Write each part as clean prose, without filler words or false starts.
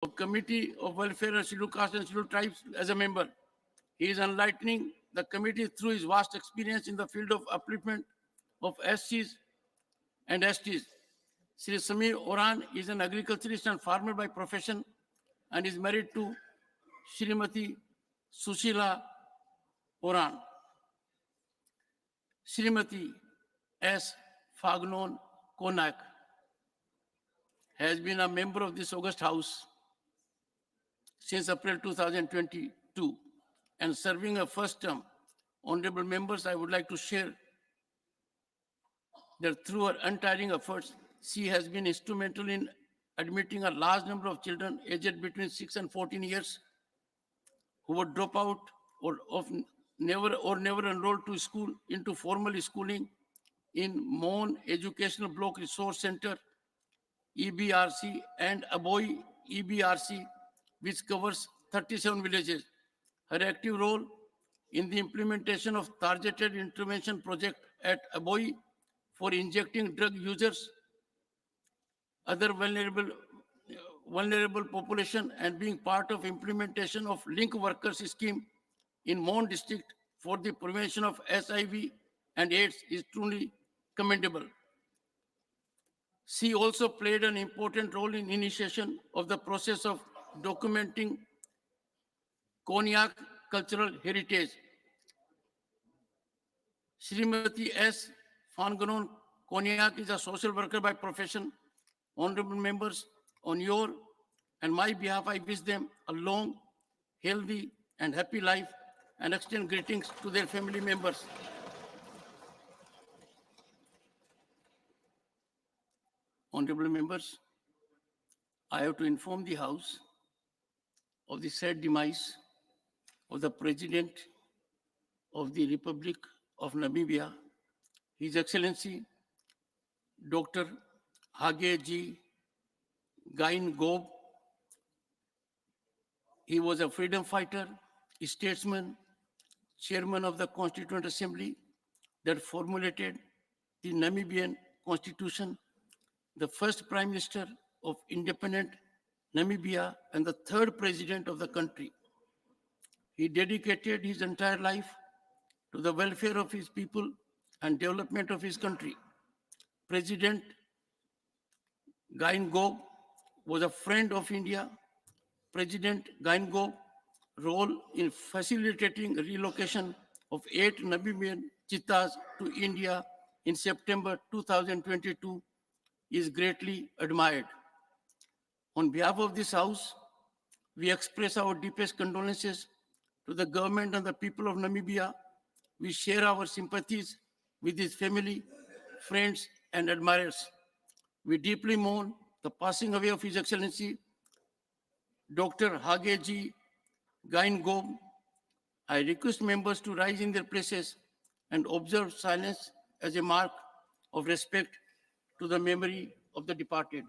of Committee of Welfare of Scheduled Castes and Scheduled Tribes as a member. He is enlightening the committee through his vast experience in the field of upliftment of SCs and STs. Sri Samir Oran is an agriculturist and farmer by profession and is married to Srimati Sushila Oran. Srimati S. Fagnon Konak has been a member of this August House since April 2022 and serving a first term. Honorable members, I would like to share that through her untiring efforts, she has been instrumental in admitting a large number of children aged between 6 and 14 years who would drop out or never enrolled to school into formal schooling in Mon Educational Block Resource Center, EBRC, and Aboy EBRC, which covers 37 villages. Her active role in the implementation of targeted intervention project at Aboy for injecting drug users, other vulnerable population, and being part of implementation of link workers scheme in Mon district for the prevention of HIV and AIDS is truly commendable. She also played an important role in initiation of the process of documenting Konyak cultural heritage. Srimati S. Fanganon Konyak is a social worker by profession. Honorable members, on your and my behalf, I wish them a long, healthy, and happy life and extend greetings to their family members. Honorable members, I have to inform the House of the sad demise of the President of the Republic of Namibia, His Excellency Dr. Hage G. Gain Gob. He was a freedom fighter, a statesman, chairman of the Constituent Assembly that formulated the Namibian Constitution, the first Prime Minister of independent Namibia, and the third President of the country. He dedicated his entire life to the welfare of his people and development of his country. President Gain Gob was a friend of India. President Gain Gob's role in facilitating relocation of 8 Namibian cheetahs to India in September 2022 is greatly admired. On behalf of this House, we express our deepest condolences to the government and the people of Namibia. We share our sympathies with his family, friends, and admirers. We deeply mourn the passing away of His Excellency Dr. Hage G. Gain Gob. I request members to rise in their places and observe silence as a mark of respect to the memory of the departed.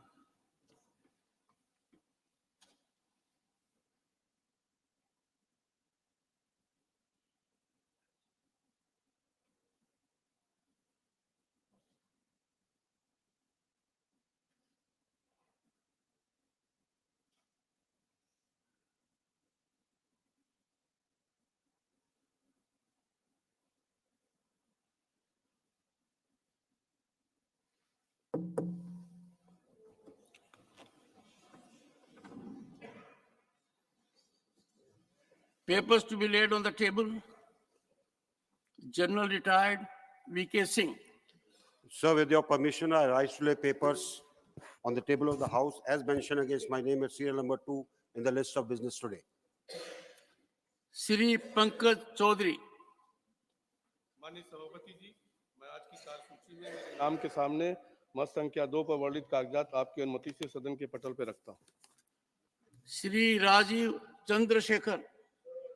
Papers to be laid on the table. General Retired V.K. Singh. Sir, with your permission, I rise to lay papers on the table of the House as mentioned against my name at serial number 2 in the list of business today. Sri Pankaj Chaudhary. माननीय सभापति जी, मैं आज की कार्यसूची में मेरे नाम के सामने मत संख्या 2 पर वर्णित कागजात आपकी अनुमति से सदन के पटल पर रखता हूं. Sri Rajiv Chandrasekhar.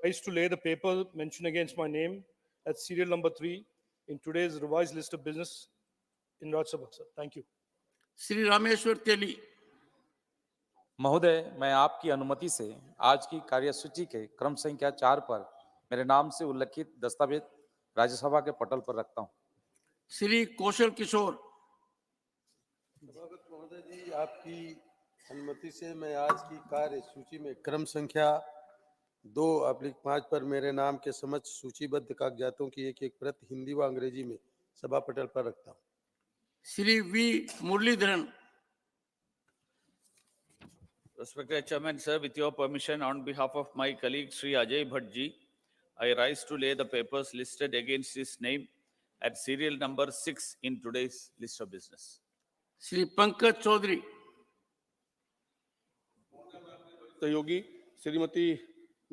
I rise to lay the paper mentioned against my name at serial number 3 in today's revised list of business in Rajyasabha, sir. Thank you. Sri Rameshwar Teli. महोदय, मैं आपकी अनुमति से आज की कार्यसूची के क्रम संख्या 4 पर मेरे नाम से उल्लिखित दस्तावेज राज्यसभा के पटल पर रखता हूं. श्री कौशल किशोर. सभापति महोदय जी, आपकी अनुमति से मैं आज की कार्य सूची में क्रम संख्या 2/5 पर मेरे नाम के समक्ष सूचीबद्ध कागजातों की एक प्रति हिंदी व अंग्रेजी में सभा पटल पर रखता हूँ। Shri V. Muralidharan. Respected Chairman, sir, with your permission, on behalf of my colleague Sri Ajay Bhattji, I rise to lay the papers listed against his name at serial number 6 in today's list of business. Shri Pankaj Chaudhary. सहयोगी श्रीमती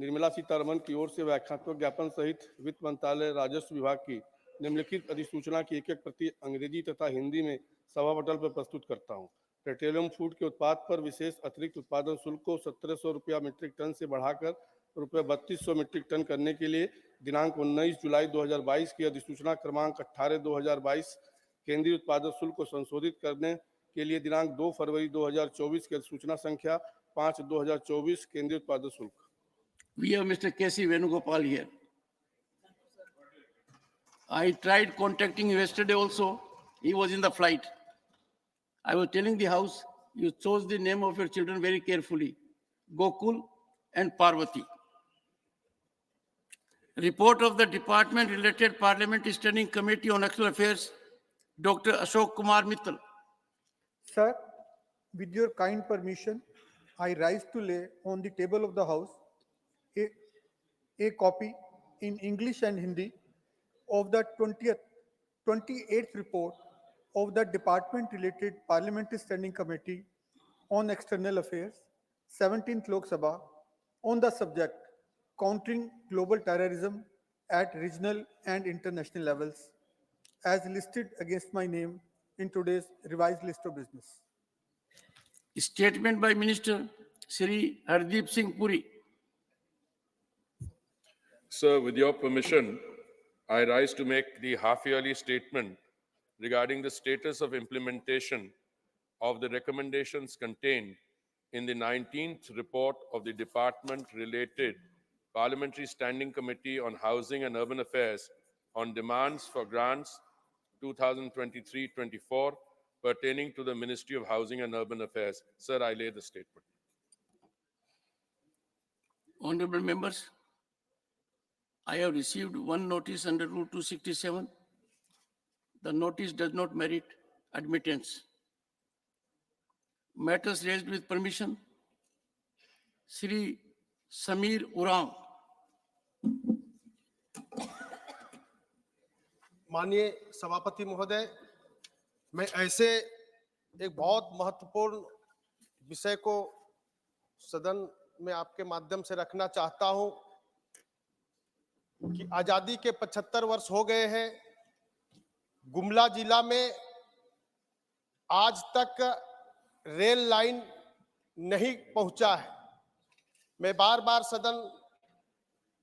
निर्मला सीतारमण की ओर से व्याख्यात्मक ज्ञापन सहित वित्त मंत्रालय राजस्व विभाग की निम्नलिखित अधिसूचना की एक प्रति अंग्रेजी तथा हिंदी में सभा पटल पर प्रस्तुत करता हूं। पेट्रोलियम फूड के उत्पाद पर विशेष अतिरिक्त उत्पादन शुल्क को 1700 रुपया मीट्रिक टन से बढ़ाकर रुपये 3200 मीट्रिक टन करने के लिए दिनांक 19 जुलाई 2022 की अधिसूचना क्रमांक 18/2022, केंद्रीय उत्पादन शुल्क को संशोधित करने के लिए दिनांक 2 फरवरी 2024 की अधिसूचना संख्या 5/2024 केंद्रीय उत्पादन शुल्क। We have Mr. K.C. Venugopal here. I tried contacting him yesterday also. He was in the flight. I was telling the house, you chose the name of your children very carefully, Gokul and Parvati. Report of the Department-related Parliamentary Standing Committee on External Affairs, Dr. Ashok Kumar Mittal. Sir, with your kind permission, I rise to lay on the table of the House a copy in English and Hindi of the 28th report of the Department-related Parliamentary Standing Committee on External Affairs, 17th Lok Sabha, on the subject countering global terrorism at regional and international levels, as listed against my name in today's revised list of business. Statement by Minister Shri Hardeep Singh Puri. Sir, with your permission, I rise to make the half-yearly statement regarding the status of implementation of the recommendations contained in the 19th report of the Department-related Parliamentary Standing Committee on Housing and Urban Affairs on demands for grants 2023-24 pertaining to the Ministry of Housing and Urban Affairs. Sir, I lay the statement. Honorable members, I have received one notice under Rule 267. The notice does not merit admittance. Matters raised with permission. Shri Samir Urang. माननीय सभापति महोदय, मैं ऐसे एक बहुत महत्वपूर्ण विषय को सदन में आपके माध्यम से रखना चाहता हूं कि आजादी के 75 वर्ष हो गए हैं। गुमला जिला में आज तक रेल लाइन नहीं पहुंचा है। मैं बार बार सदन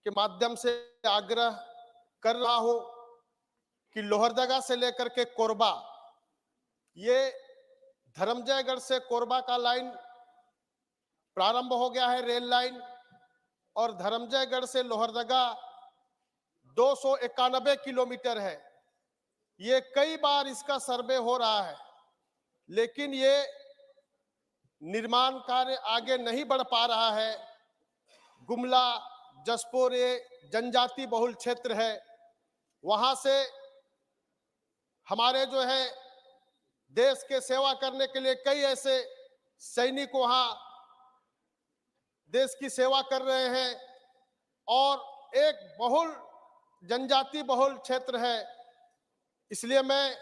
के माध्यम से आग्रह कर रहा हूं कि लोहरदगा से लेकर के कोरबा, ये धर्मजयगढ़ से कोरबा का लाइन प्रारंभ हो गया है रेल लाइन, और धर्मजयगढ़ से लोहरदगा 291 किलोमीटर है। ये कई बार इसका सर्वे हो रहा है, लेकिन ये निर्माण कार्य आगे नहीं बढ़ पा रहा है। गुमला, जसपुर ये जनजाति बहुल क्षेत्र है, वहां से हमारे जो है देश के सेवा करने के लिए कई ऐसे सैनिक वहां देश की सेवा कर रहे हैं, और एक बहुल जनजाति बहुल क्षेत्र है। इसलिए मैं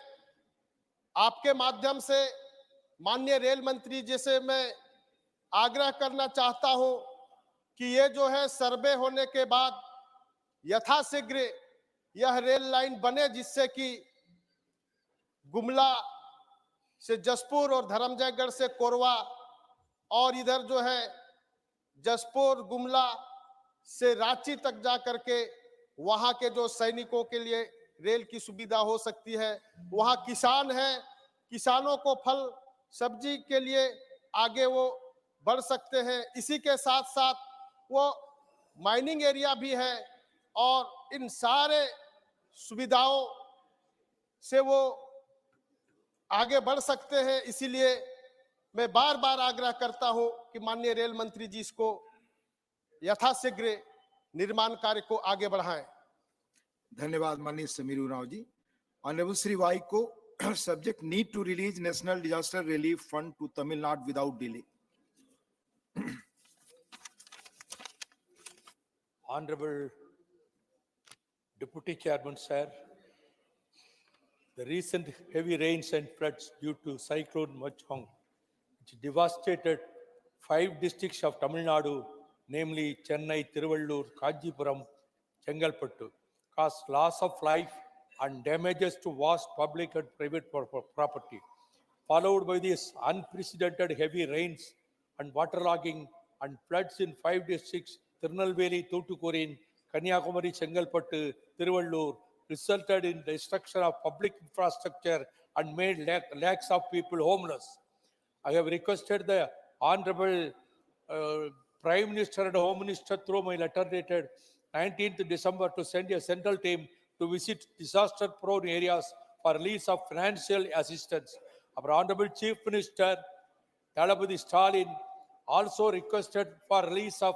आपके माध्यम से माननीय रेल मंत्री जी से मैं आग्रह करना चाहता हूं कि ये जो है सर्वे होने के बाद यथाशीघ्र यह रेल लाइन बने, जिससे कि गुमला से जसपुर और धर्मजयगढ़ से कोरबा, और इधर जो है जसपुर गुमला से रांची तक जा करके वहां के जो सैनिकों के लिए रेल की सुविधा हो सकती है। वहां किसान हैं, किसानों को फल सब्जी के लिए आगे वो बढ़ सकते हैं। इसी के साथ साथ वो माइनिंग एरिया भी है, और इन सारे सुविधाओं से वो आगे बढ़ सकते हैं। इसीलिए मैं बार बार आग्रह करता हूं कि माननीय रेल मंत्री जी इसको यथाशीघ्र निर्माण कार्य को आगे बढ़ाएं। धन्यवाद माननीय Samir Oraon ji. Honourable Shri Vaiko subject need to release national disaster relief fund to Tamil Nadu without delay. Honorable Deputy Chairman, sir, the recent heavy rains and floods due to Cyclone Machong, which devastated 5 districts of Tamil Nadu, namely Chennai, Tiruvallur, Kanjipuram, Chengalpattu, caused loss of life and damages to vast public and private property. Followed by these unprecedented heavy rains and waterlogging and floods in 5 districts, Tirunelveli, Thoothukudi, Kanyakumari, Chengalpattu, Tiruvallur, resulted in destruction of public infrastructure and made lakhs of people homeless. I have requested the Honorable Prime Minister and Home Minister through my letter dated 19th December to send a central team to visit disaster-prone areas for release of financial assistance. Our Honorable Chief Minister Thalapathy Stalin also requested for release of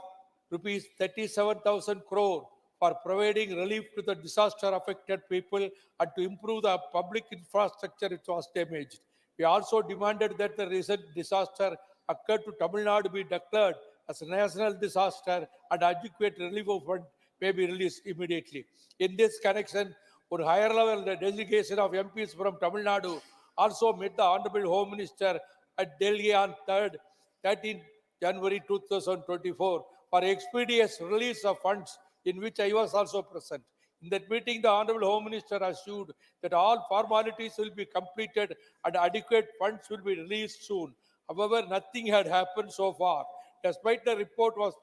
rupees 37,000 crore for providing relief to the disaster-affected people and to improve the public infrastructure which was damaged. We also demanded that the recent disaster occurred to Tamil Nadu be declared as a national disaster and adequate relief fund may be released immediately. In this connection, one higher level delegation of MPs from Tamil Nadu also met the Honorable Home Minister at Delhi on 13 January 2024 for expeditious release of funds, in which I was also present. In that meeting, the Honorable Home Minister assured that all formalities will be completed and adequate funds will be released soon. However, nothing had happened so far, despite the report was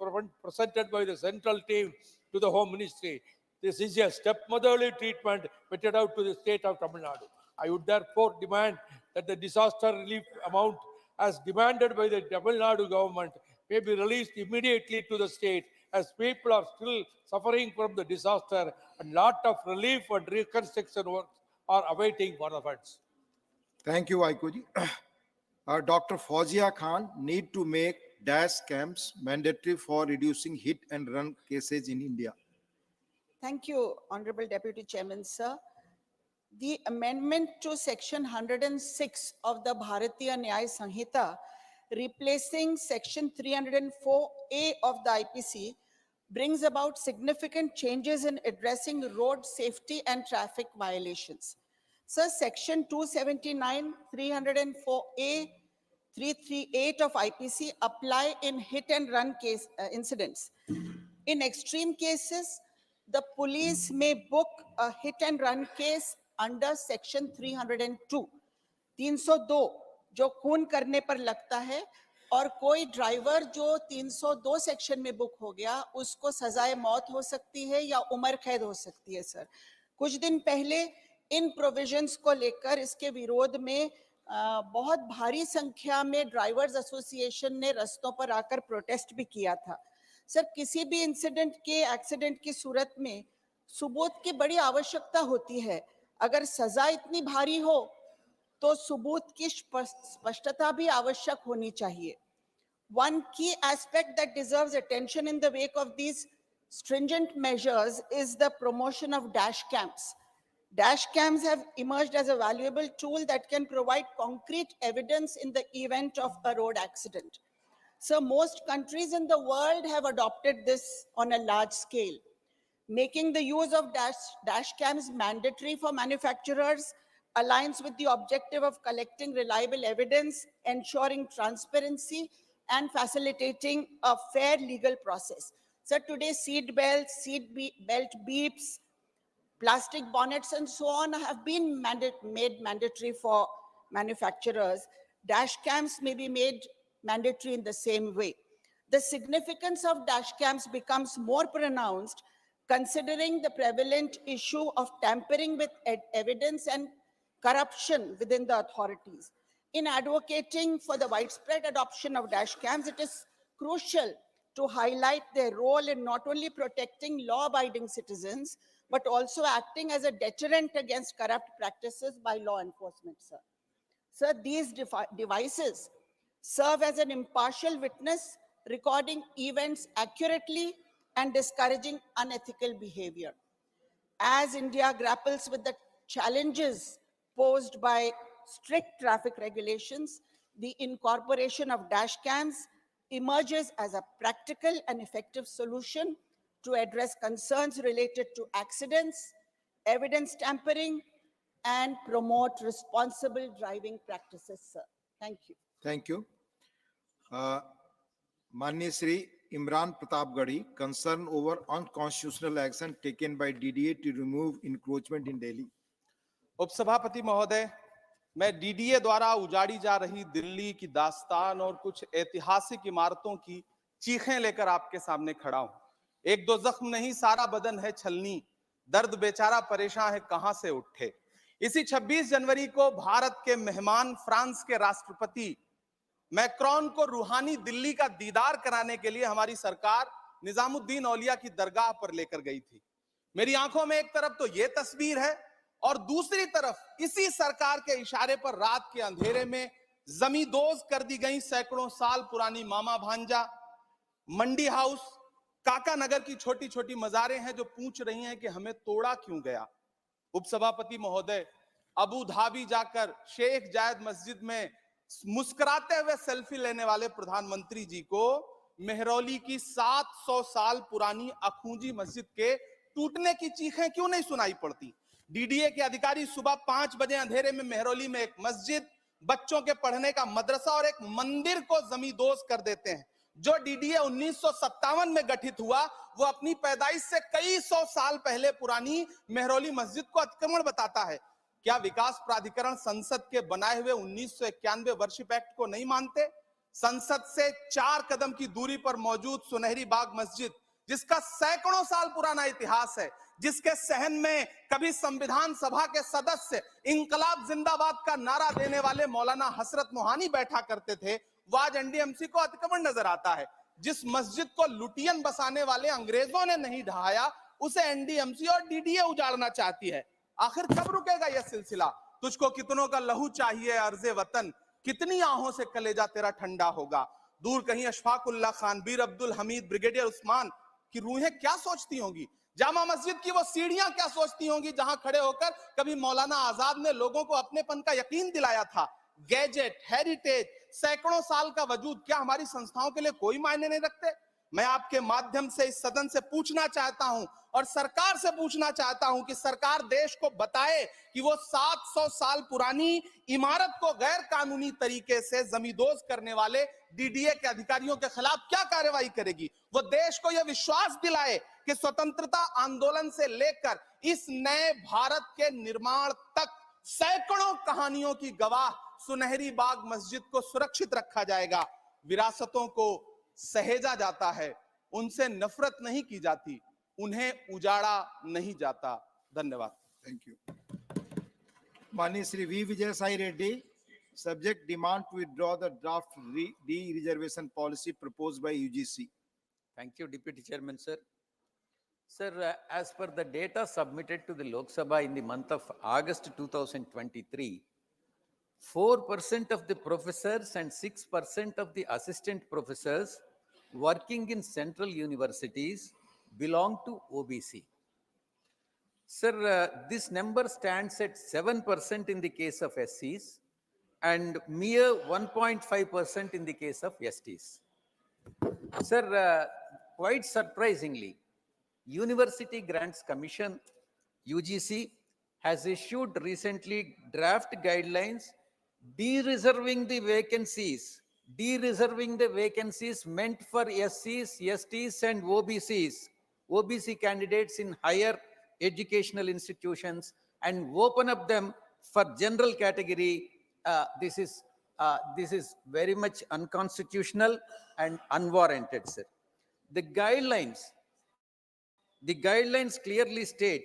presented by the central team to the Home Ministry. This is a stepmotherly treatment meted out to the state of Tamil Nadu. I would therefore demand that the disaster relief amount as demanded by the Tamil Nadu government may be released immediately to the state, as people are still suffering from the disaster and lot of relief and reconstruction works are awaiting for the funds. Thank you, Vaikoji. Dr. Fauzia Khan need to make dash cams mandatory for reducing hit and run cases in India. Thank you, Honorable Deputy Chairman, sir. The amendment to Section 106 of the Bharatiya Nyaya Sanhita, replacing Section 304A of the IPC, brings about significant changes in addressing road safety and traffic violations. Sir, Section 279, 304A, 338 of IPC apply in hit and run case incidents. In extreme cases, the police may book a hit and run case under Section 302. 302 जो खून करने पर लगता है, और कोई driver जो 302 section में बुक हो गया, उसको सजाए मौत हो सकती है या उम्र कैद हो सकती है। सर, कुछ दिन पहले इन प्रोविजंस को लेकर इसके विरोध में बहुत भारी संख्या में ड्राइवर्स एसोसिएशन ने रस्तों पर आकर प्रोटेस्ट भी किया था। सर, किसी भी एक्सीडेंट की सूरत में सबूत की बड़ी आवश्यकता होती है। अगर सजा इतनी भारी हो तो सबूत की स्पष्टता भी आवश्यक होनी चाहिए। One key aspect that deserves attention in the wake of these stringent measures is the promotion of dash cams. Dash cams have emerged as a valuable tool that can provide concrete evidence in the event of a road accident. So most countries in the world have adopted this on a large scale. Making the use of dash cams mandatory for manufacturers aligns with the objective of collecting reliable evidence, ensuring transparency, and facilitating a fair legal process. So today, seat belt beeps, plastic bonnets, and so on have been made mandatory for manufacturers. Dash cams may be made mandatory in the same way. The significance of dash cams becomes more pronounced considering the prevalent issue of tampering with evidence and corruption within the authorities. In advocating for the widespread adoption of dash cams, it is crucial to highlight their role in not only protecting law-abiding citizens, but also acting as a deterrent against corrupt practices by law enforcement, sir. Sir, these devices serve as an impartial witness, recording events accurately and discouraging unethical behavior. As India grapples with the challenges posed by strict traffic regulations, the incorporation of dash cams emerges as a practical and effective solution to address concerns related to accidents, evidence tampering, and promote responsible driving practices, sir. Thank you. Thank you. Manya Shri Imran Pratapgarhi, concern over unconstitutional action taken by DDA to remove encroachment in Delhi. उपसभापति महोदय, मैं DDA द्वारा उजाड़ी जा रही दिल्ली की दास्तान और कुछ ऐतिहासिक इमारतों की चीखें लेकर आपके सामने खड़ा हूं। एक दो जख्म नहीं, सारा बदन है छलनी, दर्द बेचारा परेशान है कहां से उठे। इसी 26 जनवरी को भारत के मेहमान फ्रांस के राष्ट्रपति मैक्रोन को रूहानी दिल्ली का दीदार कराने के लिए हमारी सरकार निजामुद्दीन औलिया की दरगाह पर लेकर गई थी। मेरी आंखों में एक तरफ तो यह तस्वीर है और दूसरी तरफ इसी सरकार के इशारे पर रात के अंधेरे में जमींदोज कर दी गई सैकड़ों साल पुरानी मामा भांजा, मंडी हाउस, काका नगर की छोटी छोटी मजारें हैं जो पूछ रही हैं कि हमें तोड़ा क्यों गया। उपसभापति महोदय, अबू धाबी जाकर शेख जायद मस्जिद में मुस्कुराते हुए सेल्फी लेने वाले प्रधानमंत्री जी को मेहरौली की 700 साल पुरानी अखूंजी मस्जिद के टूटने की चीखें क्यों नहीं सुनाई पड़ती। डीडीए के अधिकारी सुबह 5 बजे अंधेरे में मेहरौली में एक मस्जिद, बच्चों के पढ़ने का मदरसा और एक मंदिर को जमींदोज कर देते हैं। जो डीडीए 1957 में गठित हुआ वो अपनी पैदाइश से कई सौ साल पहले पुरानी मेहरौली मस्जिद को अतिक्रमण बताता है। क्या विकास प्राधिकरण संसद के बनाए हुए 1991 वर्षिप एक्ट को नहीं मानते? संसद से 4 कदम की दूरी पर मौजूद सुनहरी बाग मस्जिद, जिसका सैकड़ों साल पुराना इतिहास है, जिसके सहन में कभी संविधान सभा के सदस्य इंकलाब जिंदाबाद का नारा देने वाले मौलाना हसरत मोहानी बैठा करते थे, वो आज एनडीएमसी को अतिक्रमण नजर आता है। जिस मस्जिद को लुटियन बसाने वाले अंग्रेजों ने नहीं ढहाया, उसे एनडीएमसी और डीडीए उजाड़ना चाहती है। आखिर कब रुकेगा यह सिलसिला? तुझको कितनों का लहू चाहिए अर्ज़े वतन, कितनी आहों से कलेजा तेरा ठंडा होगा। दूर कहीं अशफाकुल्ला खान, बीर अब्दुल हमीद, ब्रिगेडियर उस्मान की रूहें क्या सोचती होंगी? जामा मस्जिद की वो सीढ़ियां क्या सोचती होंगी जहां खड़े होकर कभी मौलाना आजाद ने लोगों को अपनेपन का यकीन दिलाया था। गैजेट, हेरिटेज, सैकड़ों साल का वजूद क्या हमारी संस्थाओं के लिए कोई मायने नहीं रखते? मैं आपके माध्यम से इस सदन से पूछना चाहता हूं और सरकार से पूछना चाहता हूं कि सरकार देश को बताए कि वो 700 साल पुरानी इमारत को गैर कानूनी तरीके से जमींदोज करने वाले डीडीए के अधिकारियों के खिलाफ क्या कार्रवाई करेगी। वो देश को यह विश्वास दिलाए कि स्वतंत्रता आंदोलन से लेकर इस नए भारत के निर्माण तक सैकड़ों कहानियों की गवाह सुनहरी बाग मस्जिद को सुरक्षित रखा जाएगा। विरासतों को सहेजा जाता है, उनसे नफरत नहीं की जाती, उन्हें उजाड़ा नहीं जाता। धन्यवाद। Thank you. Manya Shri V. Vijay Sai Reddy, subject demand to withdraw the draft de-reservation policy proposed by UGC. Thank you, Deputy Chairman, sir. Sir, as per the data submitted to the Lok Sabha in the month of August 2023, 4% of the professors and 6% of the assistant professors working in central universities belong to OBC. Sir, this number stands at 7% in the case of SCs and mere 1.5% in the case of STs. Sir, quite surprisingly, University Grants Commission, UGC, has issued recently draft guidelines de-reserving the vacancies meant for SCs, STs and OBC candidates in higher educational institutions and open up them for general category. This is very much unconstitutional and unwarranted, sir. The guidelines clearly state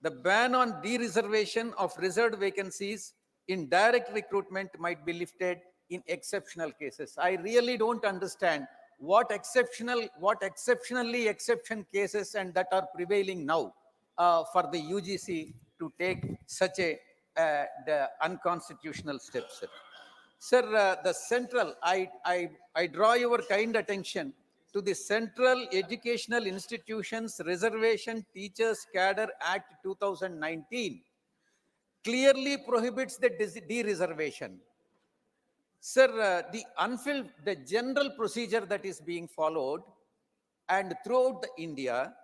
the ban on de-reservation of reserved vacancies in direct recruitment might be lifted in exceptional cases. I really don't understand what exceptional cases and that are prevailing now for the UGC to take such a the unconstitutional steps, sir. Sir, I draw your kind attention to the Central Educational Institutions Reservation Teachers Cadre Act 2019 clearly prohibits the de-reservation. Sir, the general procedure that is being followed and throughout India,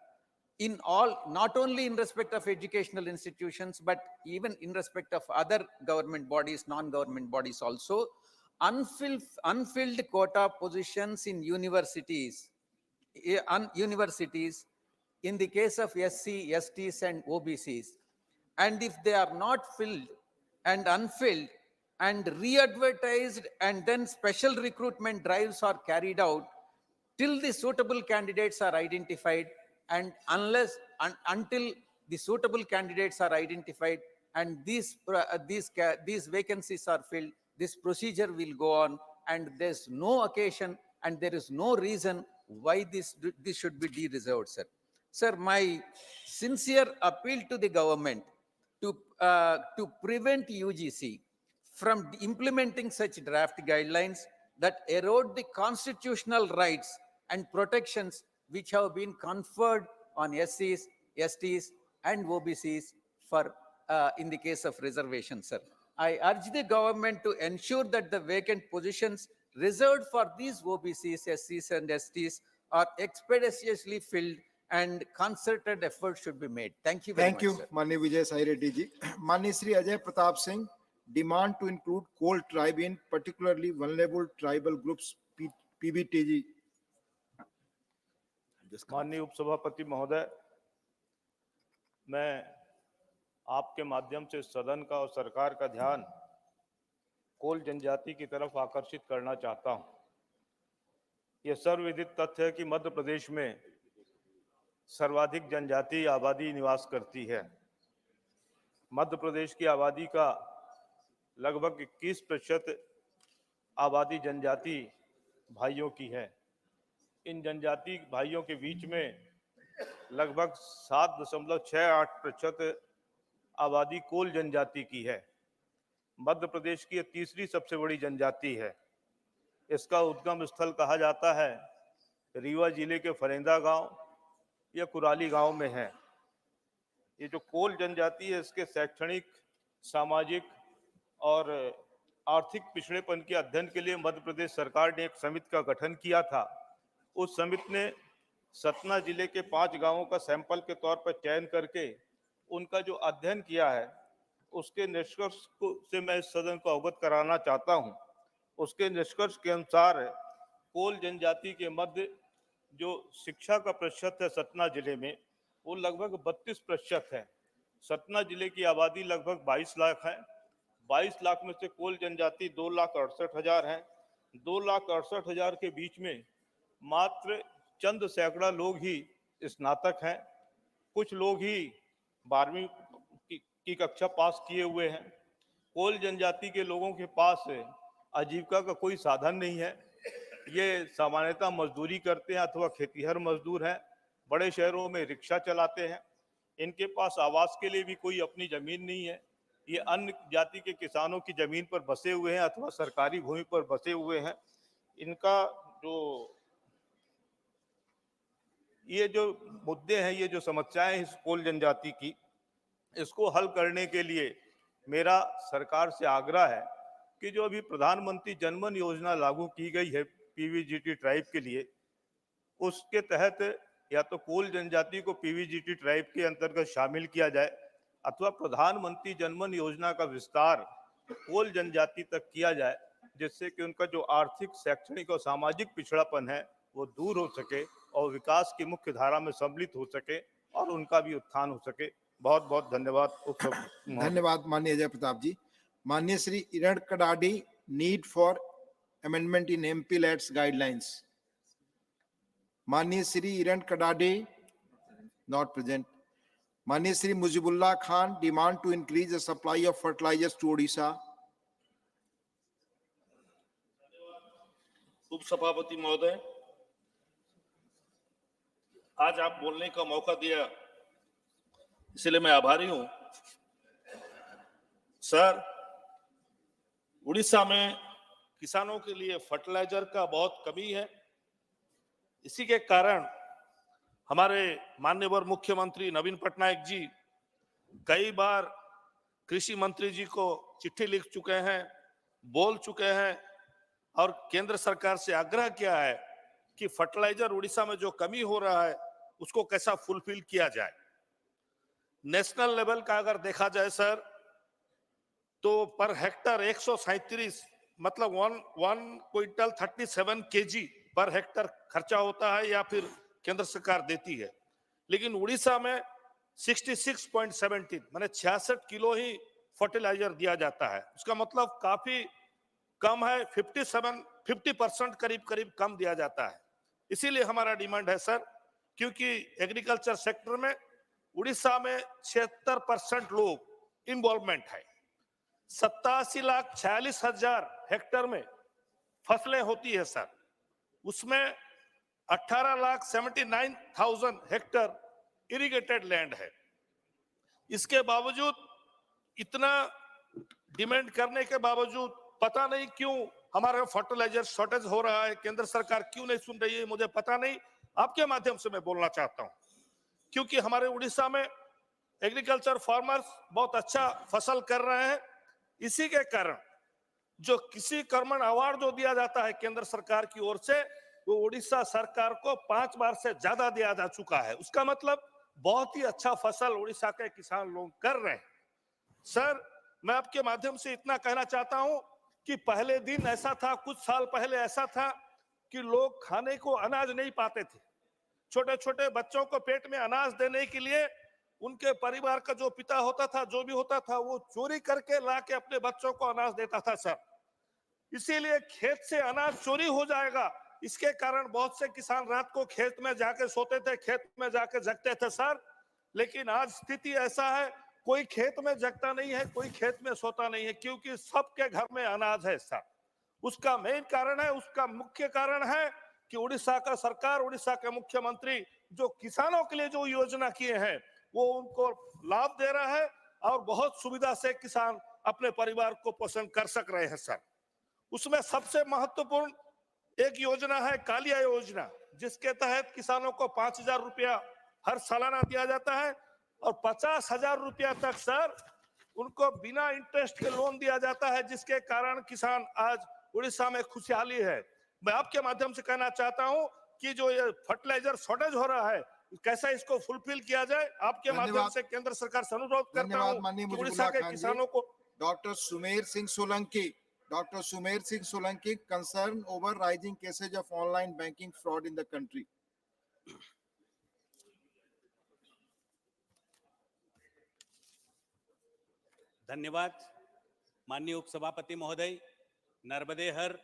in all, not only in respect of educational institutions, but even in respect of other government bodies, non-government bodies also, unfilled quota positions in universities, in the case of SC, STs and OBCs. And if they are not filled and unfilled and re-advertised and then special recruitment drives are carried out till the suitable candidates are identified, and until the suitable candidates are identified and these vacancies are filled, this procedure will go on, and there's no occasion and there is no reason why this should be de-reserved, sir. Sir, my sincere appeal to the government to prevent UGC from implementing such draft guidelines that erode the constitutional rights and protections which have been conferred on SCs, STs, and OBCs for in the case of reservation, sir. I urge the government to ensure that the vacant positions reserved for these OBCs, SCs, and STs are expeditiously filled, and concerted efforts should be made. Thank you very much, sir. माननीय विजय साई रेड्डी जी। माननीय Shri Ajay Pratap Singh, demand to include Koल tribe in particularly vulnerable tribal groups, PBTG। माननीय उपसभापति महोदय, मैं आपके माध्यम से सदन का और सरकार का ध्यान कोल जनजाति की तरफ आकर्षित करना चाहता हूं। यह सर्वविदित तथ्य है कि मध्य प्रदेश में सर्वाधिक जनजातीय आबादी निवास करती है। मध्य प्रदेश की आबादी का लगभग 21% आबादी जनजाति भाइयों की है। इन जनजाति भाइयों के बीच में लगभग 7.68% आबादी कोल जनजाति की है। मध्य प्रदेश की यह तीसरी सबसे बड़ी जनजाति है। इसका उद्गम स्थल कहा जाता है रीवा जिले के फरेंदा गांव या कुराली गांव में है। ये जो कोल जनजाति है, इसके शैक्षणिक, सामाजिक और आर्थिक पिछड़ेपन के अध्ययन के लिए मध्य प्रदेश सरकार ने एक समिति का गठन किया था। उस समिति ने सतना जिले के 5 गांवों का सैंपल के तौर पर चयन करके उनका जो अध्ययन किया है, उसके निष्कर्ष से मैं इस सदन को अवगत कराना चाहता हूं। उसके निष्कर्ष के अनुसार कोल जनजाति के मध्य जो शिक्षा का प्रतिशत है सतना जिले में, वो लगभग 32% है। सतना जिले की आबादी लगभग 22 लाख है। 22 लाख में से कोल जनजाति 2,68,000 है। 2,68,000 के बीच में मात्र चंद सैकड़ा लोग ही स्नातक हैं। कुछ लोग ही 12वीं की कक्षा पास किए हुए हैं। कोल जनजाति के लोगों के पास आजीविका का कोई साधन नहीं है। ये सामान्यतः मजदूरी करते हैं अथवा खेतीहर मजदूर हैं। बड़े शहरों में रिक्शा चलाते हैं। इनके पास आवास के लिए भी कोई अपनी जमीन नहीं है। ये अन्य जाति के किसानों की जमीन पर बसे हुए हैं अथवा सरकारी भूमि पर बसे हुए हैं। इनका ये जो मुद्दे हैं, ये जो समस्याएं हैं इस कोल जनजाति की, इसको हल करने के लिए मेरा सरकार से आग्रह है कि जो अभी प्रधानमंत्री जनमन योजना लागू की गई है पीवीजीटी ट्राइब के लिए, उसके तहत या तो कोल जनजाति को पीवीजीटी ट्राइब के अंतर्गत शामिल किया जाए अथवा प्रधानमंत्री जनमन योजना का विस्तार कोल जनजाति तक किया जाए, जिससे कि उनका जो आर्थिक, शैक्षणिक और सामाजिक पिछड़ापन है वो दूर हो सके और विकास की मुख्य धारा में सम्मिलित हो सके और उनका भी उत्थान हो सके। बहुत बहुत धन्यवाद। धन्यवाद माननीय अजय प्रताप जी। माननीय Shri Iranna Kadadi, need for amendment in MP LADS guidelines. माननीय श्री इरण कडाडी, नॉट प्रेजेंट। माननीय Shri Mujibulla Khan, demand to increase the supply of fertilisers to Odisha. उपसभापति महोदय, आज आप बोलने का मौका दिया, इसलिए मैं आभारी हूं। सर, उड़ीसा में किसानों के लिए फर्टिलाइजर का बहुत कमी है। इसी के कारण हमारे माननीय मुख्यमंत्री नवीन पटनायक जी कई बार कृषि मंत्री जी को चिट्ठी लिख चुके हैं, बोल चुके हैं और केंद्र सरकार से आग्रह किया है कि फर्टिलाइजर उड़ीसा में जो कमी हो रहा है उसको कैसा फुलफिल किया जाए। नेशनल लेवल का अगर देखा जाए सर, तो पर हेक्टर 137 मतलब 1 क्विंटल 37 केजी पर हेक्टर खर्चा होता है या फिर केंद्र सरकार देती है, लेकिन उड़ीसा में 66.17 माने 66 किलो ही फर्टिलाइजर दिया जाता है। उसका मतलब काफी कम है, 50% करीब करीब कम दिया जाता है। इसीलिए हमारा डिमांड है सर, क्योंकि एग्रीकल्चर सेक्टर में उड़ीसा में 76% लोग इन्वॉल्वमेंट है। 87,46,000 हेक्टर में फसलें होती है सर, उसमें 18,79,000 हेक्टर इरिगेटेड लैंड है। इसके बावजूद, इतना डिमांड करने के बावजूद पता नहीं क्यों हमारे फर्टिलाइजर शॉर्टेज हो रहा है। केंद्र सरकार क्यों नहीं सुन रही है मुझे पता नहीं। आपके माध्यम से मैं बोलना चाहता हूं, क्योंकि हमारे उड़ीसा में एग्रीकल्चर फार्मर्स बहुत अच्छा फसल कर रहे हैं। इसी के कारण जो कृषि कर्मण अवार्ड जो दिया जाता है केंद्र सरकार की ओर से, वो उड़ीसा सरकार को 5 बार से ज्यादा दिया जा चुका है। उसका मतलब बहुत ही अच्छा फसल उड़ीसा के किसान लोग कर रहे हैं। सर, मैं आपके माध्यम से इतना कहना चाहता हूं कि पहले दिन ऐसा था, कुछ साल पहले ऐसा था कि लोग खाने को अनाज नहीं पाते थे। छोटे छोटे बच्चों को पेट में अनाज देने के लिए उनके परिवार का जो पिता होता था, जो भी होता था, वो चोरी करके लाके अपने बच्चों को अनाज देता था सर। इसीलिए खेत से अनाज चोरी हो जाएगा, इसके कारण बहुत से किसान रात को खेत में जाके सोते थे, खेत में जाके जगते थे सर। लेकिन आज स्थिति ऐसा है, कोई खेत में जगता नहीं है, कोई खेत में सोता नहीं है, क्योंकि सबके घर में अनाज है सर। उसका मेन कारण है, उसका मुख्य कारण है कि उड़ीसा का सरकार, उड़ीसा के मुख्यमंत्री जो किसानों के लिए जो योजना किए हैं वो उनको लाभ दे रहा है और बहुत सुविधा से किसान अपने परिवार को पोषण कर सक रहे हैं सर। उसमें सबसे महत्वपूर्ण एक योजना है कालिया योजना, जिसके तहत किसानों को 5,000 रुपया हर सालाना दिया जाता है और 50,000 रुपया तक सर उनको बिना इंटरेस्ट के लोन दिया जाता है, जिसके कारण किसान आज उड़ीसा में खुशहाली है। मैं आपके माध्यम से कहना चाहता हूं कि जो ये फर्टिलाइजर शॉर्टेज हो रहा है, कैसा इसको फुलफिल किया जाए। आपके माध्यम से केंद्र सरकार से अनुरोध करता हूं कि उड़ीसा के किसानों को। Doctor Sumer Singh Solanki concern over rising cases of online banking fraud in the country. धन्यवाद माननीय उपसभापति महोदय, नर्मदे हर।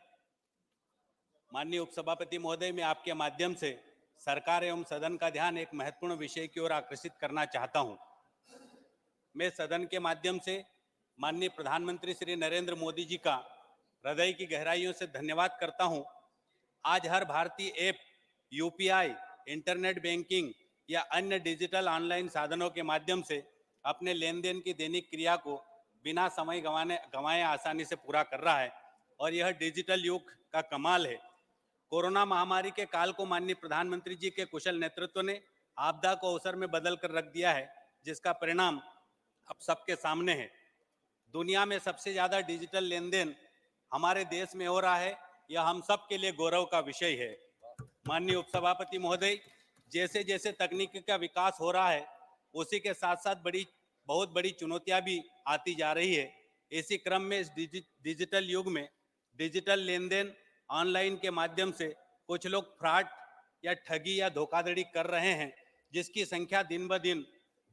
माननीय उपसभापति महोदय, मैं आपके माध्यम से सरकार एवं सदन का ध्यान एक महत्वपूर्ण विषय की ओर आकर्षित करना चाहता हूं। मैं सदन के माध्यम से माननीय प्रधानमंत्री श्री नरेंद्र मोदी जी का हृदय की गहराइयों से धन्यवाद करता हूं। आज हर भारतीय ऐप, यूपीआई, इंटरनेट बैंकिंग या अन्य डिजिटल ऑनलाइन साधनों के माध्यम से अपने लेन देन की दैनिक क्रिया को बिना समय गंवाए आसानी से पूरा कर रहा है और यह डिजिटल युग का कमाल है। कोरोना महामारी के काल को माननीय प्रधानमंत्री जी के कुशल नेतृत्व ने आपदा को अवसर में बदल कर रख दिया है, जिसका परिणाम अब सबके सामने है। दुनिया में सबसे ज्यादा डिजिटल लेन देन हमारे देश में हो रहा है, यह हम सब के लिए गौरव का विषय है। माननीय उपसभापति महोदय, जैसे जैसे तकनीकी का विकास हो रहा है, उसी के साथ साथ बहुत बड़ी चुनौतियां भी आती जा रही है। इसी क्रम में इस डिजिटल युग में डिजिटल लेन देन ऑनलाइन के माध्यम से कुछ लोग फ्रॉड या ठगी या धोखाधड़ी कर रहे हैं, जिसकी संख्या दिन ब दिन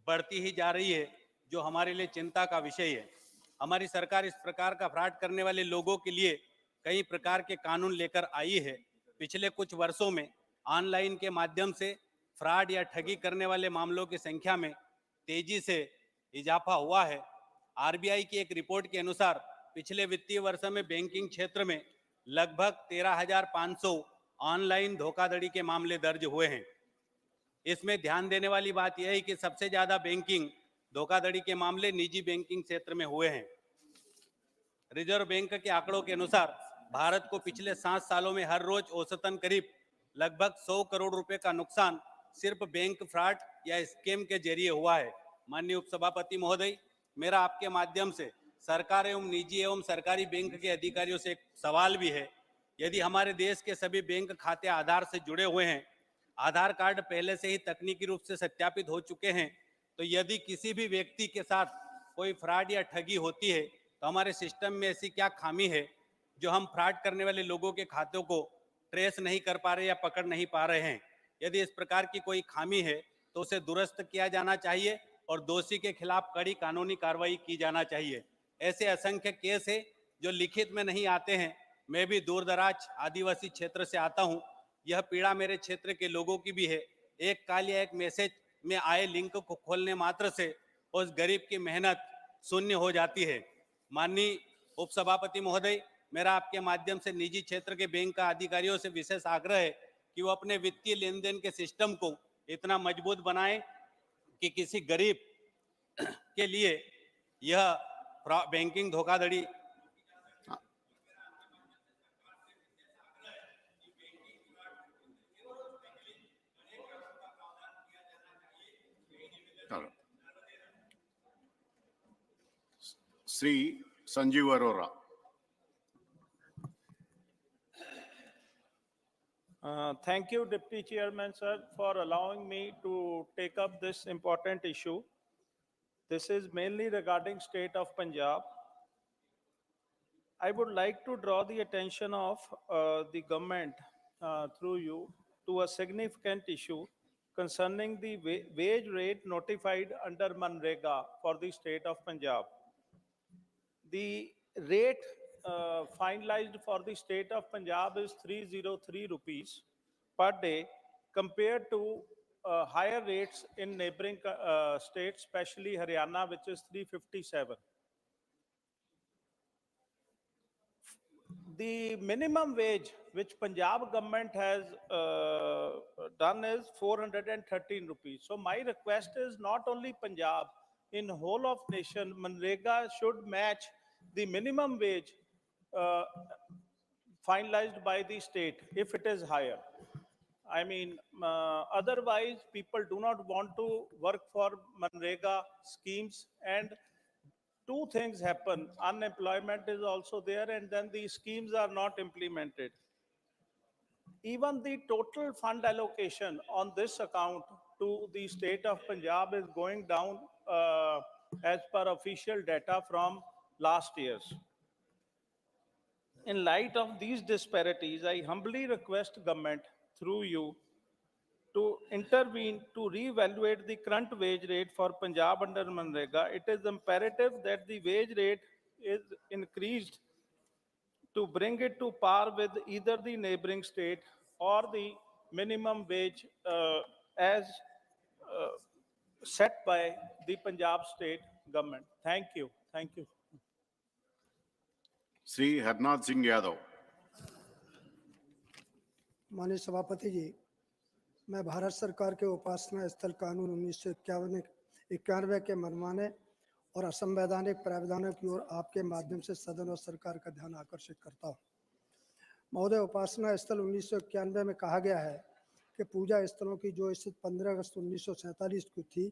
बढ़ती ही जा रही है, जो हमारे लिए चिंता का विषय है। हमारी सरकार इस प्रकार का फ्रॉड करने वाले लोगों के लिए कई प्रकार के कानून लेकर आई है। पिछले कुछ वर्षों में ऑनलाइन के माध्यम से फ्रॉड या ठगी करने वाले मामलों की संख्या में तेजी से इजाफा हुआ है। आरबीआई की एक रिपोर्ट के अनुसार पिछले वित्तीय वर्ष में बैंकिंग क्षेत्र में लगभग 13,500 ऑनलाइन धोखाधड़ी के मामले दर्ज हुए हैं। इसमें ध्यान देने वाली बात यह है कि सबसे ज्यादा बैंकिंग धोखाधड़ी के मामले निजी बैंकिंग क्षेत्र में हुए हैं। रिजर्व बैंक के आंकड़ों के अनुसार भारत को पिछले 7 सालों में हर रोज औसतन करीब लगभग 100 करोड़ रुपए का नुकसान सिर्फ बैंक फ्रॉड या स्कैम के जरिए हुआ है। माननीय उपसभापति महोदय, मेरा आपके माध्यम से सरकार एवं निजी एवं सरकारी बैंक के अधिकारियों से एक सवाल भी है। यदि हमारे देश के सभी बैंक खाते आधार से जुड़े हुए हैं, आधार कार्ड पहले से ही तकनीकी रूप से सत्यापित हो चुके हैं, तो यदि किसी भी व्यक्ति के साथ कोई फ्रॉड या ठगी होती है तो हमारे सिस्टम में ऐसी क्या खामी है जो हम फ्रॉड करने वाले लोगों के खातों को ट्रेस नहीं कर पा रहे या पकड़ नहीं पा रहे हैं? यदि इस प्रकार की कोई खामी है तो उसे दुरुस्त किया जाना चाहिए और दोषी के खिलाफ कड़ी कानूनी कार्रवाई की जाना चाहिए। ऐसे असंख्य केस है जो लिखित में नहीं आते हैं। मैं भी दूर दराज आदिवासी क्षेत्र से आता हूं। यह पीड़ा मेरे क्षेत्र के लोगों की भी है। एक कॉल या एक मैसेज में आए लिंक को खोलने मात्र से उस गरीब की मेहनत शून्य हो जाती है। माननीय उपसभापति महोदय, मेरा आपके माध्यम से निजी क्षेत्र के बैंक का अधिकारियों से विशेष आग्रह है कि वो अपने वित्तीय लेन देन के सिस्टम को इतना मजबूत बनाएं कि किसी गरीब के लिए यह बैंकिंग धोखाधड़ी Shri Sanjeev Arora. Thank you, Deputy Chairman, sir, for allowing me to take up this important issue. This is mainly regarding state of Punjab. I would like to draw the attention of the government through you to a significant issue concerning the wage rate notified under Manrega for the state of Punjab. The rate finalized for the state of Punjab is 303 rupees per day compared to higher rates in neighboring states, especially Haryana, which is 357. The minimum wage which Punjab government has done is 413 rupees. So my request is not only Punjab, in whole of nation, Manrega should match the minimum wage finalized by the state if it is higher. I mean, otherwise people do not want to work for Manrega schemes, and two things happen. Unemployment is also there, and then these schemes are not implemented. Even the total fund allocation on this account to the state of Punjab is going down as per official data from last years. In light of these disparities, I humbly request government through you to intervene to reevaluate the current wage rate for Punjab under Manrega. It is imperative that the wage rate is increased to bring it to par with either the neighboring state or the minimum wage as set by the Punjab state government. Thank you. Thank you. Shri Harnath Singh Yadav. माननीय सभापति जी, मैं भारत सरकार के उपासना स्थल कानून 1991 के मनमाने और असंवैधानिक प्रावधानों की ओर आपके माध्यम से सदन और सरकार का ध्यान आकर्षित करता हूं। महोदय, उपासना स्थल 1991 में कहा गया है कि पूजा स्थलों की जो स्थिति 15 अगस्त 1947 को थी,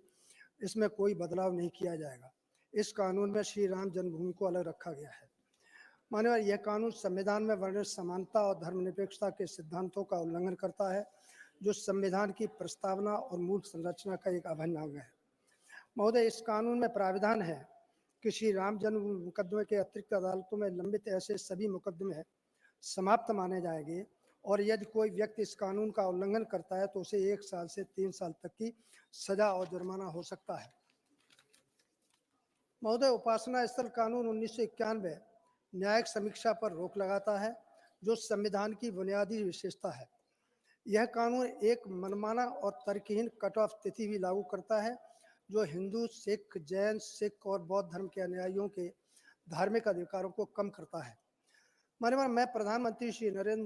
इसमें कोई बदलाव नहीं किया जाएगा। इस कानून में श्री राम जन्मभूमि को अलग रखा गया है। माननीय, यह कानून संविधान में वर्णित समानता और धर्मनिरपेक्षता के सिद्धांतों का उल्लंघन करता है, जो संविधान की प्रस्तावना और मूल संरचना का एक अभिन्न अंग है। महोदय, इस कानून में प्राविधान है कि श्री राम जन्म मुकदमे के अतिरिक्त अदालतों में लंबित ऐसे सभी मुकदमे समाप्त माने जाएंगे, और यदि कोई व्यक्ति इस कानून का उल्लंघन करता है तो उसे 1 साल से 3 साल तक की सजा और जुर्माना हो सकता है। महोदय, उपासना स्थल कानून 1991 न्यायिक समीक्षा पर रोक लगाता है, जो संविधान की बुनियादी विशेषता है। यह कानून एक मनमाना और तर्कहीन कट ऑफ तिथि भी लागू करता है, जो हिंदू, सिख, जैन, सिख और बौद्ध धर्म के अनुयायियों के धार्मिक अधिकारों को कम करता है। माननीय, मैं प्रधानमंत्री श्री नरेंद्र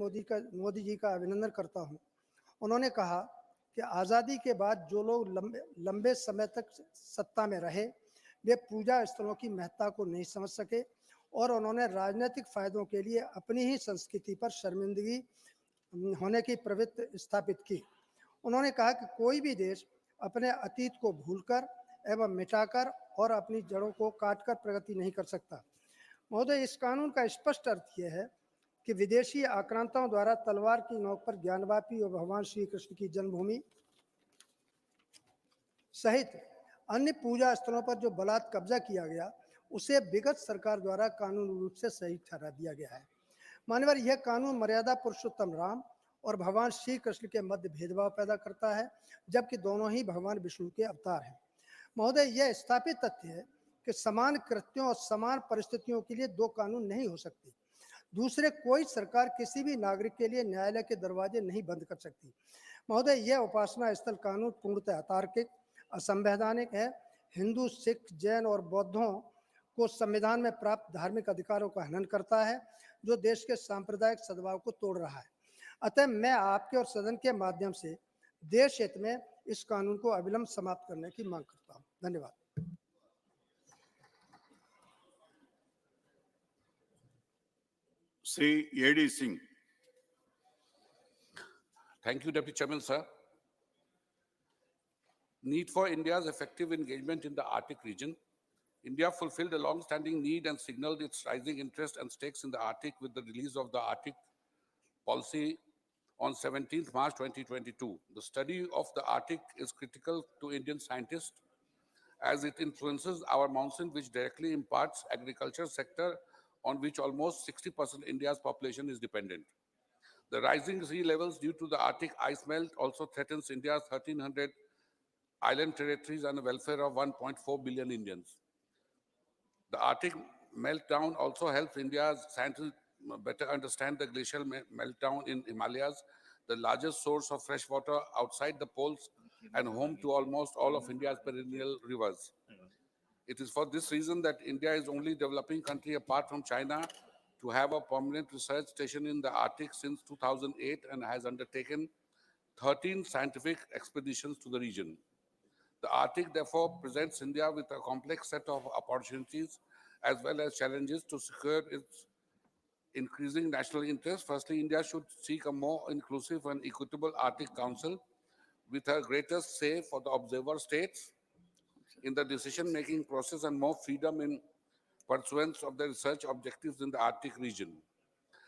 मोदी जी का अभिनंदन करता हूं। उन्होंने कहा कि आज़ादी के बाद जो लोग लंबे समय तक सत्ता में रहे, वे पूजा स्थलों की महत्ता को नहीं समझ सके और उन्होंने राजनीतिक फायदों के लिए अपनी ही संस्कृति पर शर्मिंदगी होने की प्रवृत्ति स्थापित की। उन्होंने कहा कि कोई भी देश अपने अतीत को भूलकर एवं मिटाकर और अपनी जड़ों को काटकर प्रगति नहीं कर सकता। महोदय, इस कानून का स्पष्ट अर्थ यह है कि विदेशी आक्रांताओं द्वारा तलवार की नोक पर ज्ञानवापी और भगवान श्री कृष्ण की जन्मभूमि सहित अन्य पूजा स्थलों पर जो बलात् कब्जा किया गया, उसे विगत सरकार द्वारा कानूनी रूप से सही ठहरा दिया गया है। मान्यवर, यह कानून मर्यादा पुरुषोत्तम राम और भगवान श्री कृष्ण के मध्य भेदभाव पैदा करता है, जबकि दोनों ही भगवान विष्णु के अवतार हैं। महोदय, यह स्थापित तथ्य है कि समान कृत्यों और समान परिस्थितियों के लिए दो कानून नहीं हो सकते। दूसरे, कोई सरकार किसी भी नागरिक के लिए न्यायालय के दरवाजे नहीं बंद कर सकती। महोदय, यह उपासना स्थल कानून पूर्णतः अतार्किक, असंवैधानिक है। हिंदू, सिख, जैन और बौद्धों को संविधान में प्राप्त धार्मिक अधिकारों का हनन करता है, जो देश के सांप्रदायिक सद्भाव को तोड़ रहा है। अतः मैं आपके और सदन के माध्यम से देश हित में इस कानून को अविलंब समाप्त करने की मांग करता हूं। धन्यवाद। Sri A.D. Singh. Thank you, Deputy Chairman, sir. Need for India's effective engagement in the Arctic region. India fulfilled a long-standing need and signaled its rising interest and stakes in the Arctic with the release of the Arctic policy on 17th March 2022. The study of the Arctic is critical to Indian scientists as it influences our monsoon, which directly imparts agriculture sector on which almost 60% India's population is dependent. The rising sea levels due to the Arctic ice melt also threatens India's 1,300 island territories and the welfare of 1.4 billion Indians. The Arctic meltdown also helps India's scientists better understand the glacial meltdown in Himalayas, the largest source of fresh water outside the poles and home to almost all of India's perennial rivers. It is for this reason that India is only developing country apart from China to have a permanent research station in the Arctic since 2008 and has undertaken 13 scientific expeditions to the region. The Arctic therefore presents India with a complex set of opportunities as well as challenges to secure its increasing national interest. Firstly, India should seek a more inclusive and equitable Arctic Council with a greater say for the observer states in the decision-making process and more freedom in pursuance of the research objectives in the Arctic region.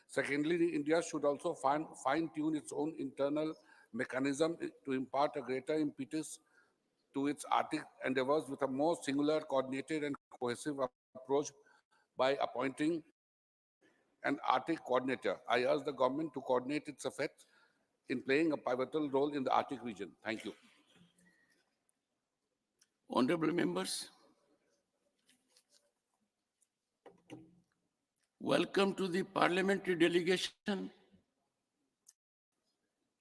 Secondly, India should also fine-tune its own internal mechanism to impart a greater impetus to its Arctic endeavors with a more singular, coordinated and cohesive approach by appointing an Arctic coordinator. I urge the government to coordinate its efforts in playing a pivotal role in the Arctic region. Thank you. Honorable members, welcome to the parliamentary delegation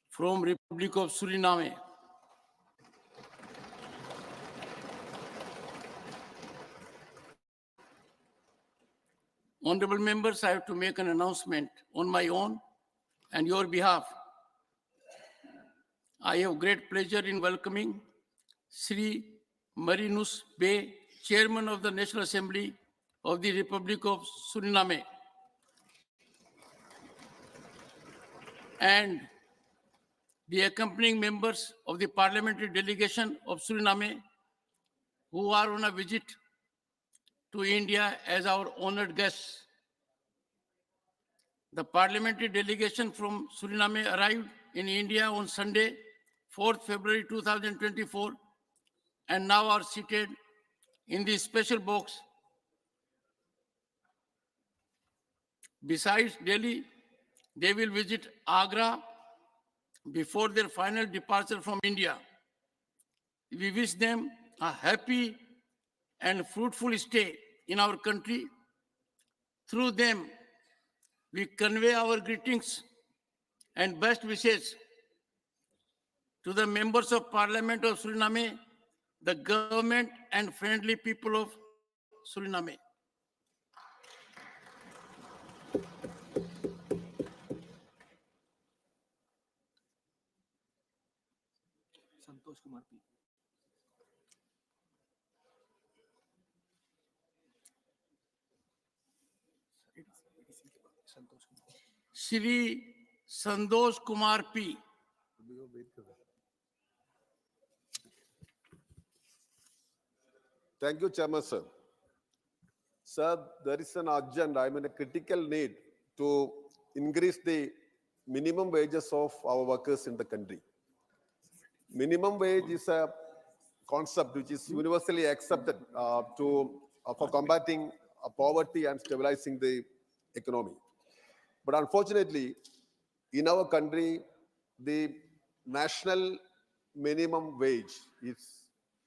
from Republic of Suriname. Honorable members, I have to make an announcement on my own and your behalf. I have great pleasure in welcoming Sri Marinus Bey, Chairman of the National Assembly of the Republic of Suriname, and the accompanying members of the parliamentary delegation of Suriname who are on a visit to India as our honored guests. The parliamentary delegation from Suriname arrived in India on Sunday, 4th February 2024, and now are seated in the special box. Besides Delhi, they will visit Agra before their final departure from India. We wish them a happy and fruitful stay in our country. Through them, we convey our greetings and best wishes to the members of Parliament of Suriname, the government and friendly people of Suriname. Santosh Kumar P. Shri Santosh Kumar P. Thank you, Chairman, sir. Sir, there is an urgent, I mean, a critical need to increase the minimum wages of our workers in the country. Minimum wage is a concept which is universally accepted for combating poverty and stabilizing the economy. But unfortunately, in our country, the national minimum wage is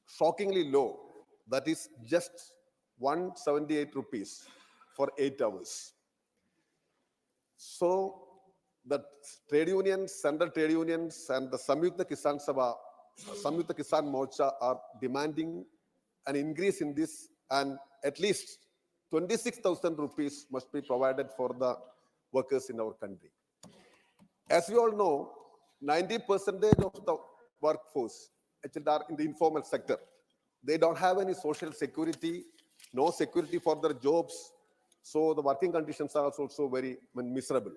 shockingly low. That is just 178 rupees for 8 hours. So the trade unions, central trade unions, and the Samyukta Kisan Sabha, Samyukta Kisan Morcha are demanding an increase in this, and at least 26,000 rupees must be provided for the workers in our country. As we all know, 90% of the workforce actually are in the informal sector. They don't have any social security, no security for their jobs. So the working conditions are also very miserable.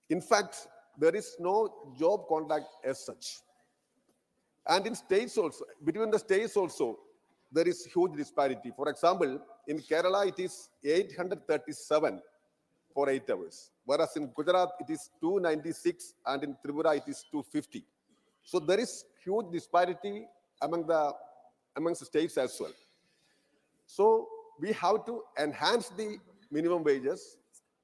In fact, there is no job contract as such. And in states also, between the states also, there is huge disparity. For example, in Kerala, it is 837 for 8 hours. Whereas in Gujarat, it is 296, and in Tripura, it is 250. So there is huge disparity among the states as well. So we have to enhance the minimum wages.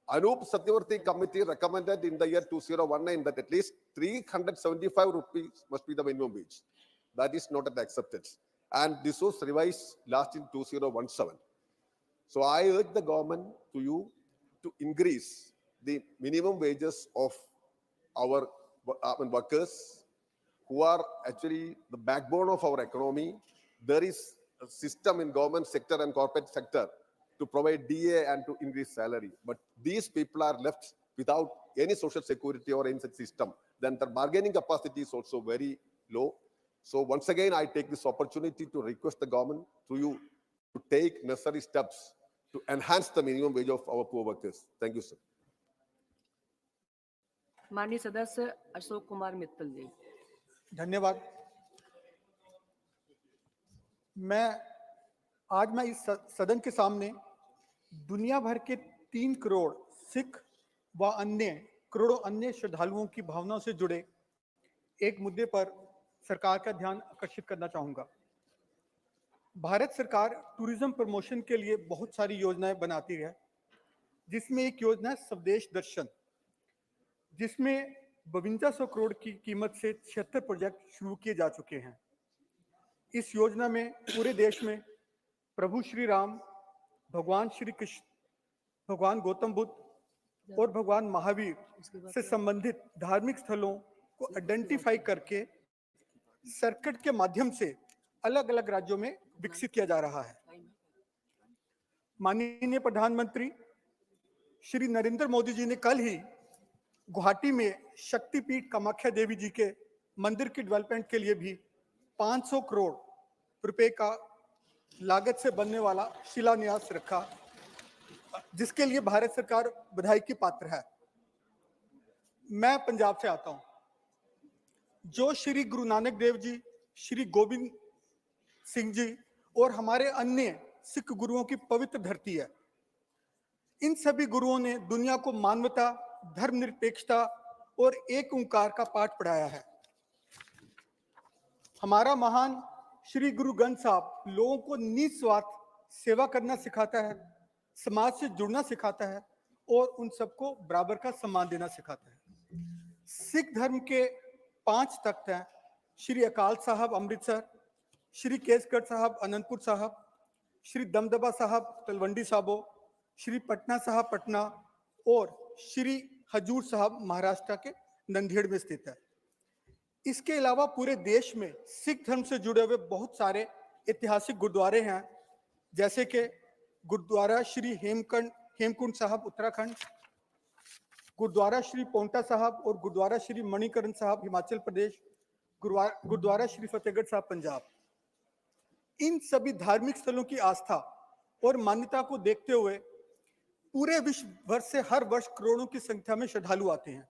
Anup Satyavarthi committee recommended in the year 2019 that at least 375 rupees must be the minimum wage. That is not accepted. And this was revised last in 2017. So I urge the government to increase the minimum wages of our workers who are actually the backbone of our economy. There is a system in government sector and corporate sector to provide DA and to increase salary. But these people are left without any social security or any such system. Then their bargaining capacity is also very low. So once again, I take this opportunity to request the government to take necessary steps to enhance the minimum wage of our poor workers. Thank you, sir. माननीय सदस्य अशोक कुमार मित्तल जी। धन्यवाद। आज मैं इस सदन के सामने दुनिया भर के 3 करोड़ सिख व करोड़ों अन्य श्रद्धालुओं की भावनाओं से जुड़े एक मुद्दे पर सरकार का ध्यान आकर्षित करना चाहूंगा। भारत सरकार टूरिज्म प्रमोशन के लिए बहुत सारी योजनाएं बनाती है, जिसमें एक योजना है स्वदेश दर्शन, जिसमें 5200 करोड़ की कीमत से 76 प्रोजेक्ट शुरू किए जा चुके हैं। इस योजना में पूरे देश में प्रभु श्री राम, भगवान श्री कृष्ण, भगवान गौतम बुद्ध और भगवान महावीर से संबंधित धार्मिक स्थलों को आइडेंटिफाई करके सर्किट के माध्यम से अलग अलग राज्यों में विकसित किया जा रहा है। माननीय प्रधानमंत्री श्री नरेंद्र मोदी जी ने कल ही गुवाहाटी में शक्तिपीठ कामाख्या देवी जी के मंदिर की डेवलपमेंट के लिए भी 500 करोड़ रुपए का लागत से बनने वाला शिलान्यास रखा, जिसके लिए भारत सरकार बधाई की पात्र है। मैं पंजाब से आता हूं, जो श्री गुरु नानक देव जी, श्री गोविंद सिंह जी और हमारे अन्य सिख गुरुओं की पवित्र धरती है। इन सभी गुरुओं ने दुनिया को मानवता, धर्मनिरपेक्षता और एक ओंकार का पाठ पढ़ाया है। हमारा महान श्री गुरु ग्रंथ साहब लोगों को निस्वार्थ सेवा करना सिखाता है, समाज से जुड़ना सिखाता है और उन सबको बराबर का सम्मान देना सिखाता है। सिख धर्म के 5 तख्त हैं, श्री अकाल साहब अमृतसर, श्री केसगढ़ साहब अनंतपुर साहब, श्री दमदबा साहब तलवंडी साबो, श्री पटना साहब पटना और श्री हजूर साहब महाराष्ट्र के नंदेड़ में स्थित है। इसके अलावा पूरे देश में सिख धर्म से जुड़े हुए बहुत सारे ऐतिहासिक गुरुद्वारे हैं, जैसे कि गुरुद्वारा श्री हेमकुंड साहब उत्तराखंड, गुरुद्वारा श्री पोंटा साहब और गुरुद्वारा श्री मणिकरण साहब हिमाचल प्रदेश, गुरुद्वारा श्री फतेहगढ़ साहब पंजाब। इन सभी धार्मिक स्थलों की आस्था और मान्यता को देखते हुए पूरे विश्व भर से हर वर्ष करोड़ों की संख्या में श्रद्धालु आते हैं।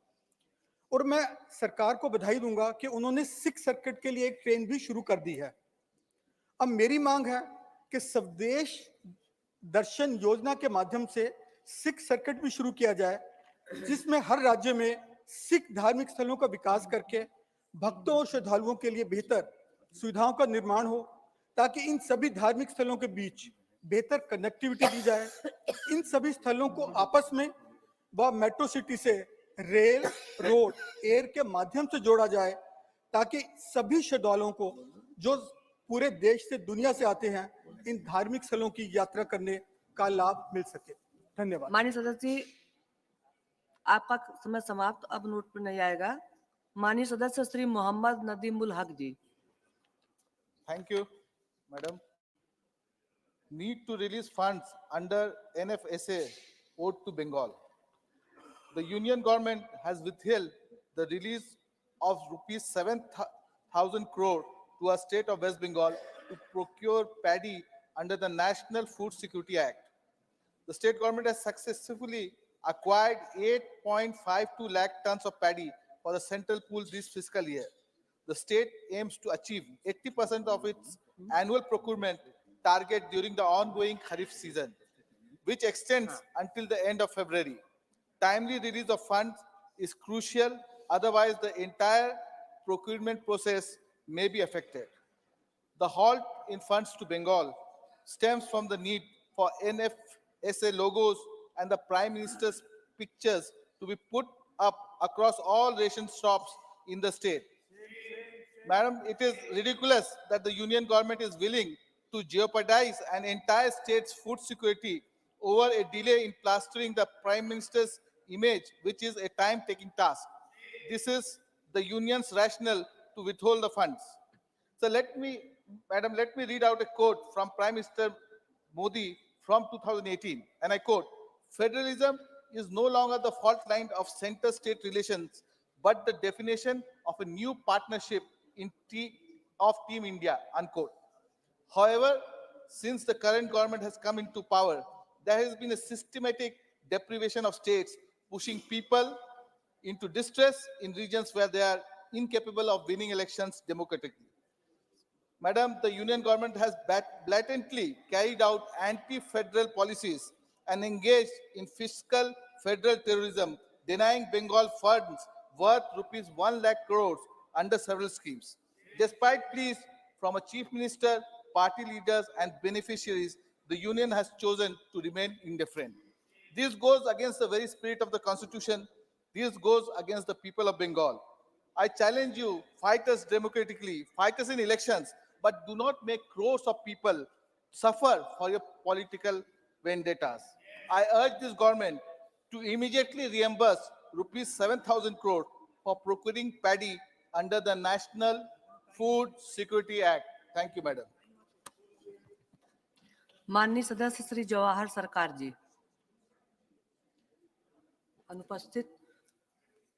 और मैं सरकार को बधाई दूंगा कि उन्होंने सिख सर्किट के लिए एक ट्रेन भी शुरू कर दी है। अब मेरी मांग है कि स्वदेश दर्शन योजना के माध्यम से सिख सर्किट भी शुरू किया जाए, जिसमें हर राज्य में सिख धार्मिक स्थलों का विकास करके भक्तों और श्रद्धालुओं के लिए बेहतर सुविधाओं का निर्माण हो, ताकि इन सभी धार्मिक स्थलों के बीच बेहतर कनेक्टिविटी दी जाए। इन सभी स्थलों को आपस में व मेट्रो सिटी से रेल, रोड, एयर के माध्यम से जोड़ा जाए, ताकि सभी श्रद्धालुओं को जो पूरे देश से दुनिया से आते हैं इन धार्मिक स्थलों की यात्रा करने का लाभ मिल सके। धन्यवाद। माननीय सदस्य जी, आपका समय समाप्त, अब नोट पर नहीं आएगा। माननीय सदस्य श्री मोहम्मद नदीमुल हक जी। Thank you, Madam. Need to release funds under NFSA owed to Bengal. The Union government has withheld the release of rupees 7,000 crore to a state of West Bengal to procure paddy under the National Food Security Act. The state government has successfully acquired 8.52 lakh tons of paddy for the central pool this fiscal year. The state aims to achieve 80% of its annual procurement target during the ongoing Kharif season, which extends until the end of February. Timely release of funds is crucial, otherwise the entire procurement process may be affected. The halt in funds to Bengal stems from the need for NFSA logos and the Prime Minister's pictures to be put up across all ration shops in the state. Madam, it is ridiculous that the Union government is willing to jeopardize an entire state's food security over a delay in plastering the Prime Minister's image, which is a time-taking task. This is the Union's rationale to withhold the funds. So Madam, let me read out a quote from Prime Minister Modi from 2018, and I quote, "Federalism is no longer the fault line of center-state relations, but the definition of a new partnership of Team India," unquote. However, since the current government has come into power, there has been a systematic deprivation of states, pushing people into distress in regions where they are incapable of winning elections democratically. Madam, the Union government has blatantly carried out anti-federal policies and engaged in fiscal federal terrorism, denying Bengal funds worth rupees 1 lakh crores under several schemes. Despite pleas from a chief minister, party leaders, and beneficiaries, the Union has chosen to remain indifferent. This goes against the very spirit of the Constitution. This goes against the people of Bengal. I challenge you, fight us democratically, fight us in elections, but do not make crores of people suffer for your political vendettas. I urge this government to immediately reimburse rupees 7,000 crore for procuring paddy under the National Food Security Act. Thank you, Madam. माननीय सदस्य श्री जवाहर सरकार जी। अनुपस्थित।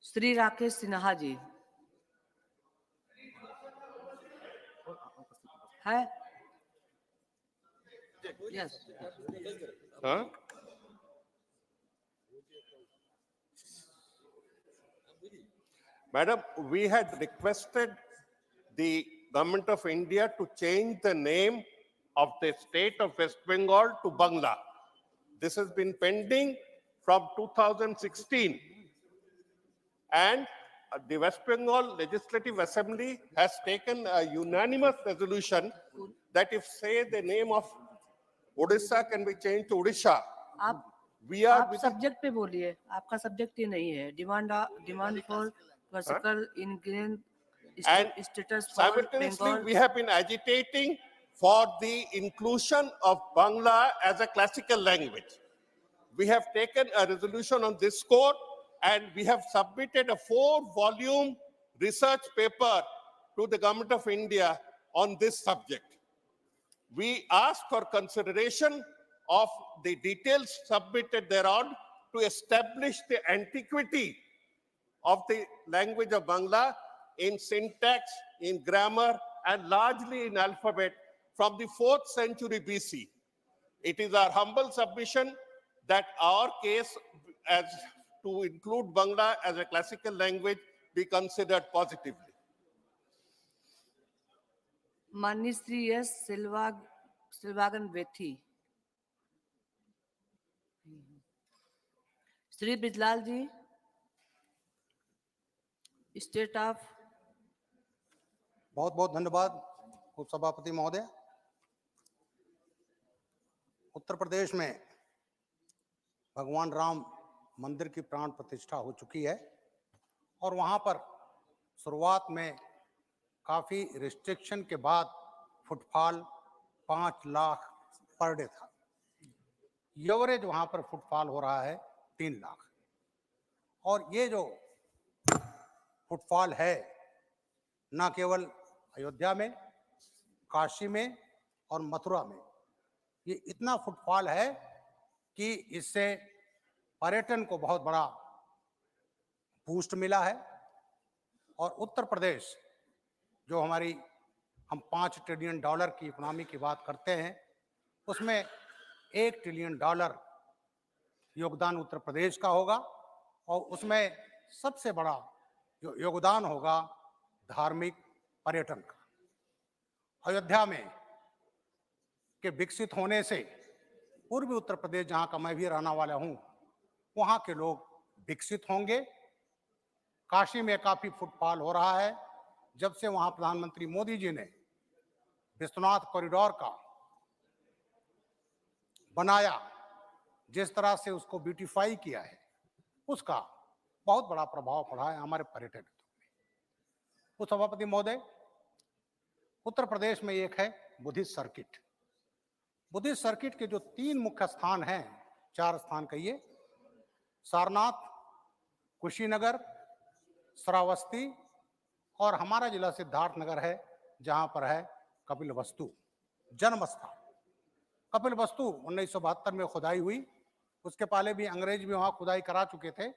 श्री राकेश सिन्हा जी है? Yes. Huh? Madam, we had requested the Government of India to change the name of the state of West Bengal to Bangla. This has been pending from 2016. And the West Bengal Legislative Assembly has taken a unanimous resolution that if, say, the name of Odisha can be changed to Odisha. आप subject पे बोलिए, आपका subject ये नहीं है। Demand for vertical ingrain status for simultaneously, Bengal. we have been agitating for the inclusion of Bangla as a classical language. We have taken a resolution on this score, and we have submitted a 4-volume research paper to the Government of India on this subject. We ask for consideration of the details submitted thereon to establish the antiquity of the language of Bangla in syntax, in grammar, and largely in alphabet from the 4th century BC. It is our humble submission that our case as to include Bangla as a classical language be considered positively. माननीय Shri S Selvaganabathy, Shri Brijlal ji, state of. बहुत बहुत धन्यवाद उपसभापति महोदय। उत्तर प्रदेश में भगवान राम मंदिर की प्राण प्रतिष्ठा हो चुकी है और वहां पर शुरुआत में काफी रिस्ट्रिक्शन के बाद फुटफॉल 5 लाख पर डे था। एवरेज वहां पर फुटफॉल हो रहा है 3 लाख। और ये जो फुटफॉल है न केवल अयोध्या में, काशी में और मथुरा में, ये इतना फुटफॉल है कि इससे पर्यटन को बहुत बड़ा बूस्ट मिला है। और उत्तर प्रदेश जो हम 5 ट्रिलियन डॉलर की इकोनॉमी की बात करते हैं, उसमें 1 ट्रिलियन डॉलर योगदान उत्तर प्रदेश का होगा और उसमें सबसे बड़ा जो योगदान होगा धार्मिक पर्यटन का। अयोध्या में के विकसित होने से पूर्वी उत्तर प्रदेश, जहाँ का मैं भी रहने वाला हूँ, वहाँ के लोग विकसित होंगे। काशी में काफी फुटफॉल हो रहा है। जब से वहाँ प्रधानमंत्री मोदी जी ने विश्वनाथ कॉरिडोर का बनाया, जिस तरह से उसको ब्यूटीफाई किया है, उसका बहुत बड़ा प्रभाव पड़ा है हमारे पर्यटन में। उपसभापति महोदय, उत्तर प्रदेश में एक है बुद्धिस्ट सर्किट। बुद्धिस्ट सर्किट के जो 3 मुख्य स्थान हैं, 4 स्थान कहिए, सारनाथ, कुशीनगर, श्रावस्ती और हमारा जिला सिद्धार्थनगर है, जहां पर है कपिलवस्तु जन्म स्थान। कपिलवस्तु 1972 में खुदाई हुई, उसके पहले भी अंग्रेज भी वहां खुदाई करा चुके थे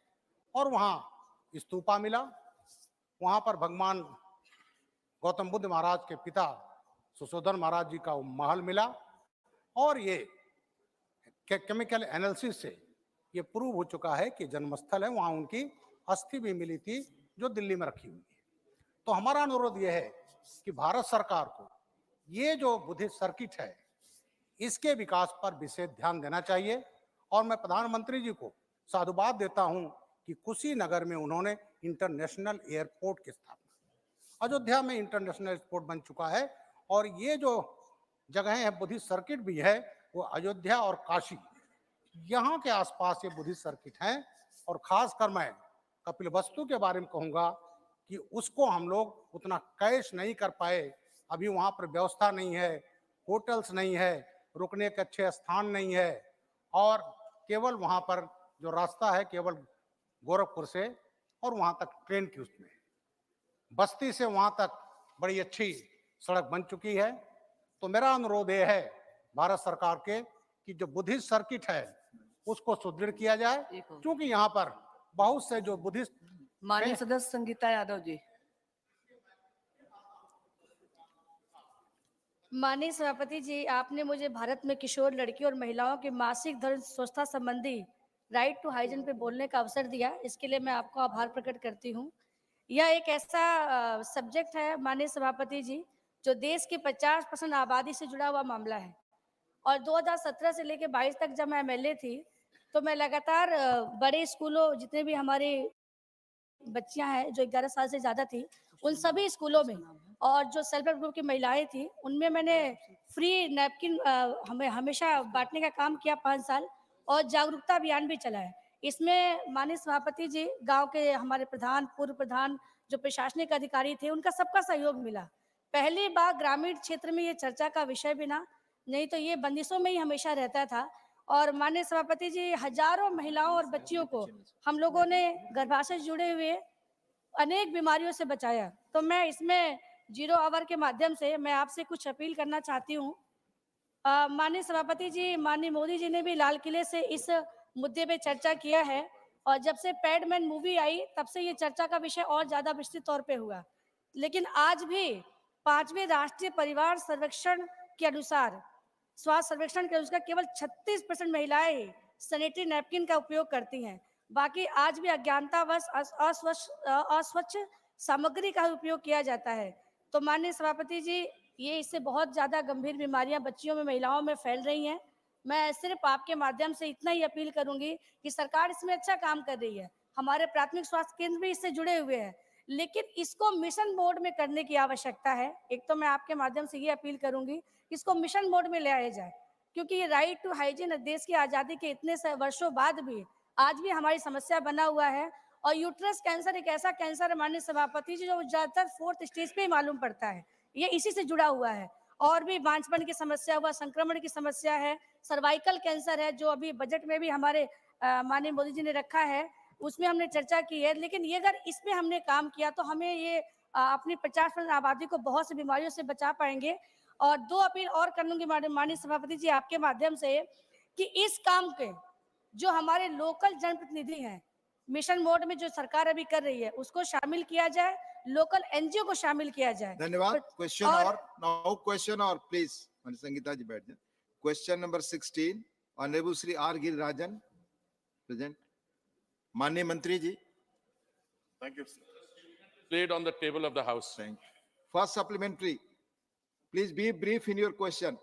और वहां स्तूपा मिला। वहां पर भगवान गौतम बुद्ध महाराज के पिता सुशोधन महाराज जी का महल मिला और ये केमिकल एनालिसिस से ये प्रूव हो चुका है कि जन्मस्थल है। वहां उनकी अस्थि भी मिली थी जो दिल्ली में रखी हुई है। तो हमारा अनुरोध यह है कि भारत सरकार को ये जो बुद्धिस्ट सर्किट है, इसके विकास पर विशेष ध्यान देना चाहिए। और मैं प्रधानमंत्री जी को साधुवाद देता हूं कि कुशीनगर में उन्होंने इंटरनेशनल एयरपोर्ट की स्थापना, अयोध्या में इंटरनेशनल एयरपोर्ट बन चुका है और ये जो जगहें हैं बुद्धिस्ट सर्किट भी है, वो अयोध्या और काशी यहाँ के आसपास ये बुद्धिस्ट सर्किट हैं। और खासकर मैं कपिलवस्तु के बारे में कहूँगा कि उसको हम लोग उतना कैश नहीं कर पाए। अभी वहाँ पर व्यवस्था नहीं है, होटल्स नहीं है, रुकने के अच्छे स्थान नहीं है और केवल वहाँ पर जो रास्ता है केवल गोरखपुर से और वहाँ तक ट्रेन की उसमें, बस्ती से वहाँ तक बड़ी अच्छी सड़क बन चुकी है। तो मेरा अनुरोध ये है भारत सरकार के कि जो बुद्धिस्ट सर्किट है उसको सुदृढ़ किया जाए, क्योंकि यहाँ पर बहुत से जो बुद्धिस्ट। माननीय सदस्य संगीता यादव जी। माननीय सभापति जी, आपने मुझे भारत में किशोर लड़की और महिलाओं के मासिक धर्म स्वच्छता संबंधी राइट टू हाइजीन पे बोलने का अवसर दिया, इसके लिए मैं आपको आभार प्रकट करती हूँ। यह एक ऐसा सब्जेक्ट है माननीय सभापति जी जो देश की 50% आबादी से जुड़ा हुआ मामला है। और 2017 से लेकर 22 तक जब मैं एमएलए थी तो मैं लगातार बड़े स्कूलों, जितने भी हमारे बच्चियां हैं जो 11 साल से ज़्यादा थी, उन सभी स्कूलों में और जो सेल्फ हेल्प ग्रुप की महिलाएं थी उनमें मैंने फ्री नैपकिन हमें हमेशा बांटने का काम किया 5 साल और जागरूकता अभियान भी चलाया। इसमें माननीय सभापति जी, गांव के हमारे प्रधान, पूर्व प्रधान, जो प्रशासनिक अधिकारी थे, उनका सबका सहयोग मिला। पहली बार ग्रामीण क्षेत्र में ये चर्चा का विषय भी ना, नहीं तो ये बंदिशों में ही हमेशा रहता था। और माननीय सभापति जी, हजारों महिलाओं और बच्चियों को हम लोगों ने गर्भाशय से जुड़े हुए अनेक बीमारियों से बचाया। तो मैं इसमें 0 आवर के माध्यम से मैं आपसे कुछ अपील करना चाहती हूँ। माननीय सभापति जी, माननीय मोदी जी ने भी लाल किले से इस मुद्दे पे चर्चा किया है और जब से पैडमैन मूवी आई तब से ये चर्चा का विषय और ज्यादा विस्तृत तौर पे हुआ। लेकिन आज भी 5वें राष्ट्रीय परिवार सर्वेक्षण के अनुसार, स्वास्थ्य सर्वेक्षण के अनुसार केवल 36% महिलाएं सैनिटरी नैपकिन का उपयोग करती हैं। बाकी आज भी अज्ञानतावश अस्वच्छ सामग्री का उपयोग किया जाता है। तो माननीय सभापति जी, ये इससे बहुत ज़्यादा गंभीर बीमारियां बच्चियों में, महिलाओं में फैल रही हैं। मैं सिर्फ आपके माध्यम से इतना ही अपील करूंगी कि सरकार इसमें अच्छा काम कर रही है, हमारे प्राथमिक स्वास्थ्य केंद्र भी इससे जुड़े हुए हैं, लेकिन इसको मिशन मोड में करने की आवश्यकता है। एक तो मैं आपके माध्यम से ये अपील करूंगी कि इसको मिशन मोड में ले आया जाए, क्योंकि ये राइट टू हाइजीन देश की आज़ादी के इतने वर्षों बाद भी आज भी हमारी समस्या बना हुआ है। और यूट्रस कैंसर एक ऐसा कैंसर है माननीय सभापति जी, जो ज़्यादातर 4th स्टेज पे ही मालूम पड़ता है, ये इसी से जुड़ा हुआ है। और भी बांझपन की समस्या हुआ, संक्रमण की समस्या है, सर्वाइकल कैंसर है, जो अभी बजट में भी हमारे माननीय मोदी जी ने रखा है, उसमें हमने चर्चा की है। लेकिन ये अगर इसमें हमने काम किया तो हमें ये अपनी 50% आबादी को बहुत सी बीमारियों से बचा पाएंगे। और दो अपील और करूंगी माननीय सभापति जी आपके माध्यम से, कि इस काम के जो हमारे लोकल जनप्रतिनिधि हैं, मिशन मोड में जो सरकार अभी कर रही है, उसको शामिल किया जाए, लोकल एनजीओ को शामिल किया जाए। धन्यवाद। क्वेश्चन और नाउ क्वेश्चन और प्लीज संगीता जी बैठ जाए। Question number 16 honourable Shri R Girirajan present. माननीय मंत्री जी। Thank you. Laid on the table of the House. Thank you. First supplementary. Please be brief in your question.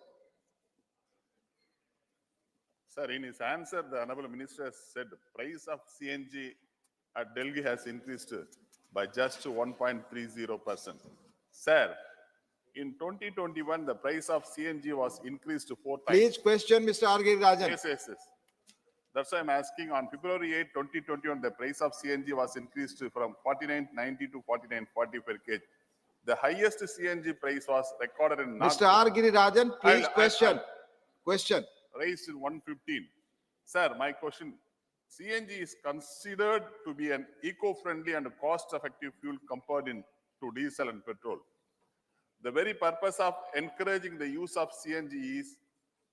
Sir, in his answer, the Honorable Minister said the price of CNG at Delhi has increased by just 1.30%. Sir, in 2021, the price of CNG was increased to 4 times. Please question Mr. R. Rajan. Yes. That's why I'm asking. On February 8, 2021, the price of CNG was increased from 49.90 to 49.40 per kg. The highest CNG price was recorded in Mr. R. Rajan, please question. Question. Raised in 115. Sir, my question. CNG is considered to be an eco-friendly and cost-effective fuel compared to diesel and petrol. The very purpose of encouraging the use of CNG is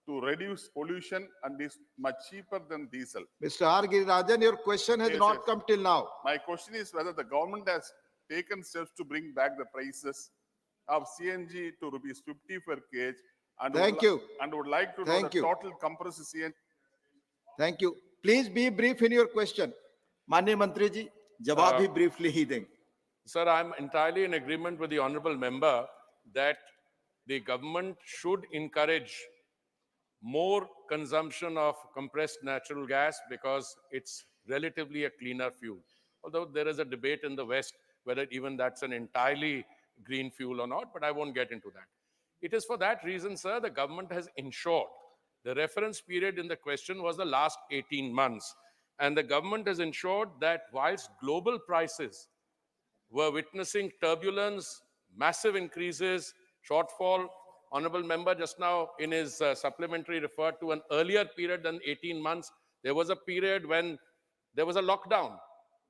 to reduce pollution and is much cheaper than diesel. Mr. R. Rajan, your question has not come till now. My question is whether the government has taken steps to bring back the prices of CNG to rupees 50 per kg. And would like to know the total compressed CNG. Thank you. Please be brief in your question. माननीय मंत्री जी, जवाब भी briefly ही देंगे. Sir, I'm entirely in agreement with the honorable member that the government should encourage more consumption of compressed natural gas because it's relatively a cleaner fuel. Although there is a debate in the West whether even that's an entirely green fuel or not, but I won't get into that. It is for that reason, sir, the government has ensured the reference period in the question was the last 18 months. And the government has ensured that whilst global prices were witnessing turbulence, massive increases, shortfall, honorable member just now in his supplementary referred to an earlier period than 18 months. There was a period when there was a lockdown,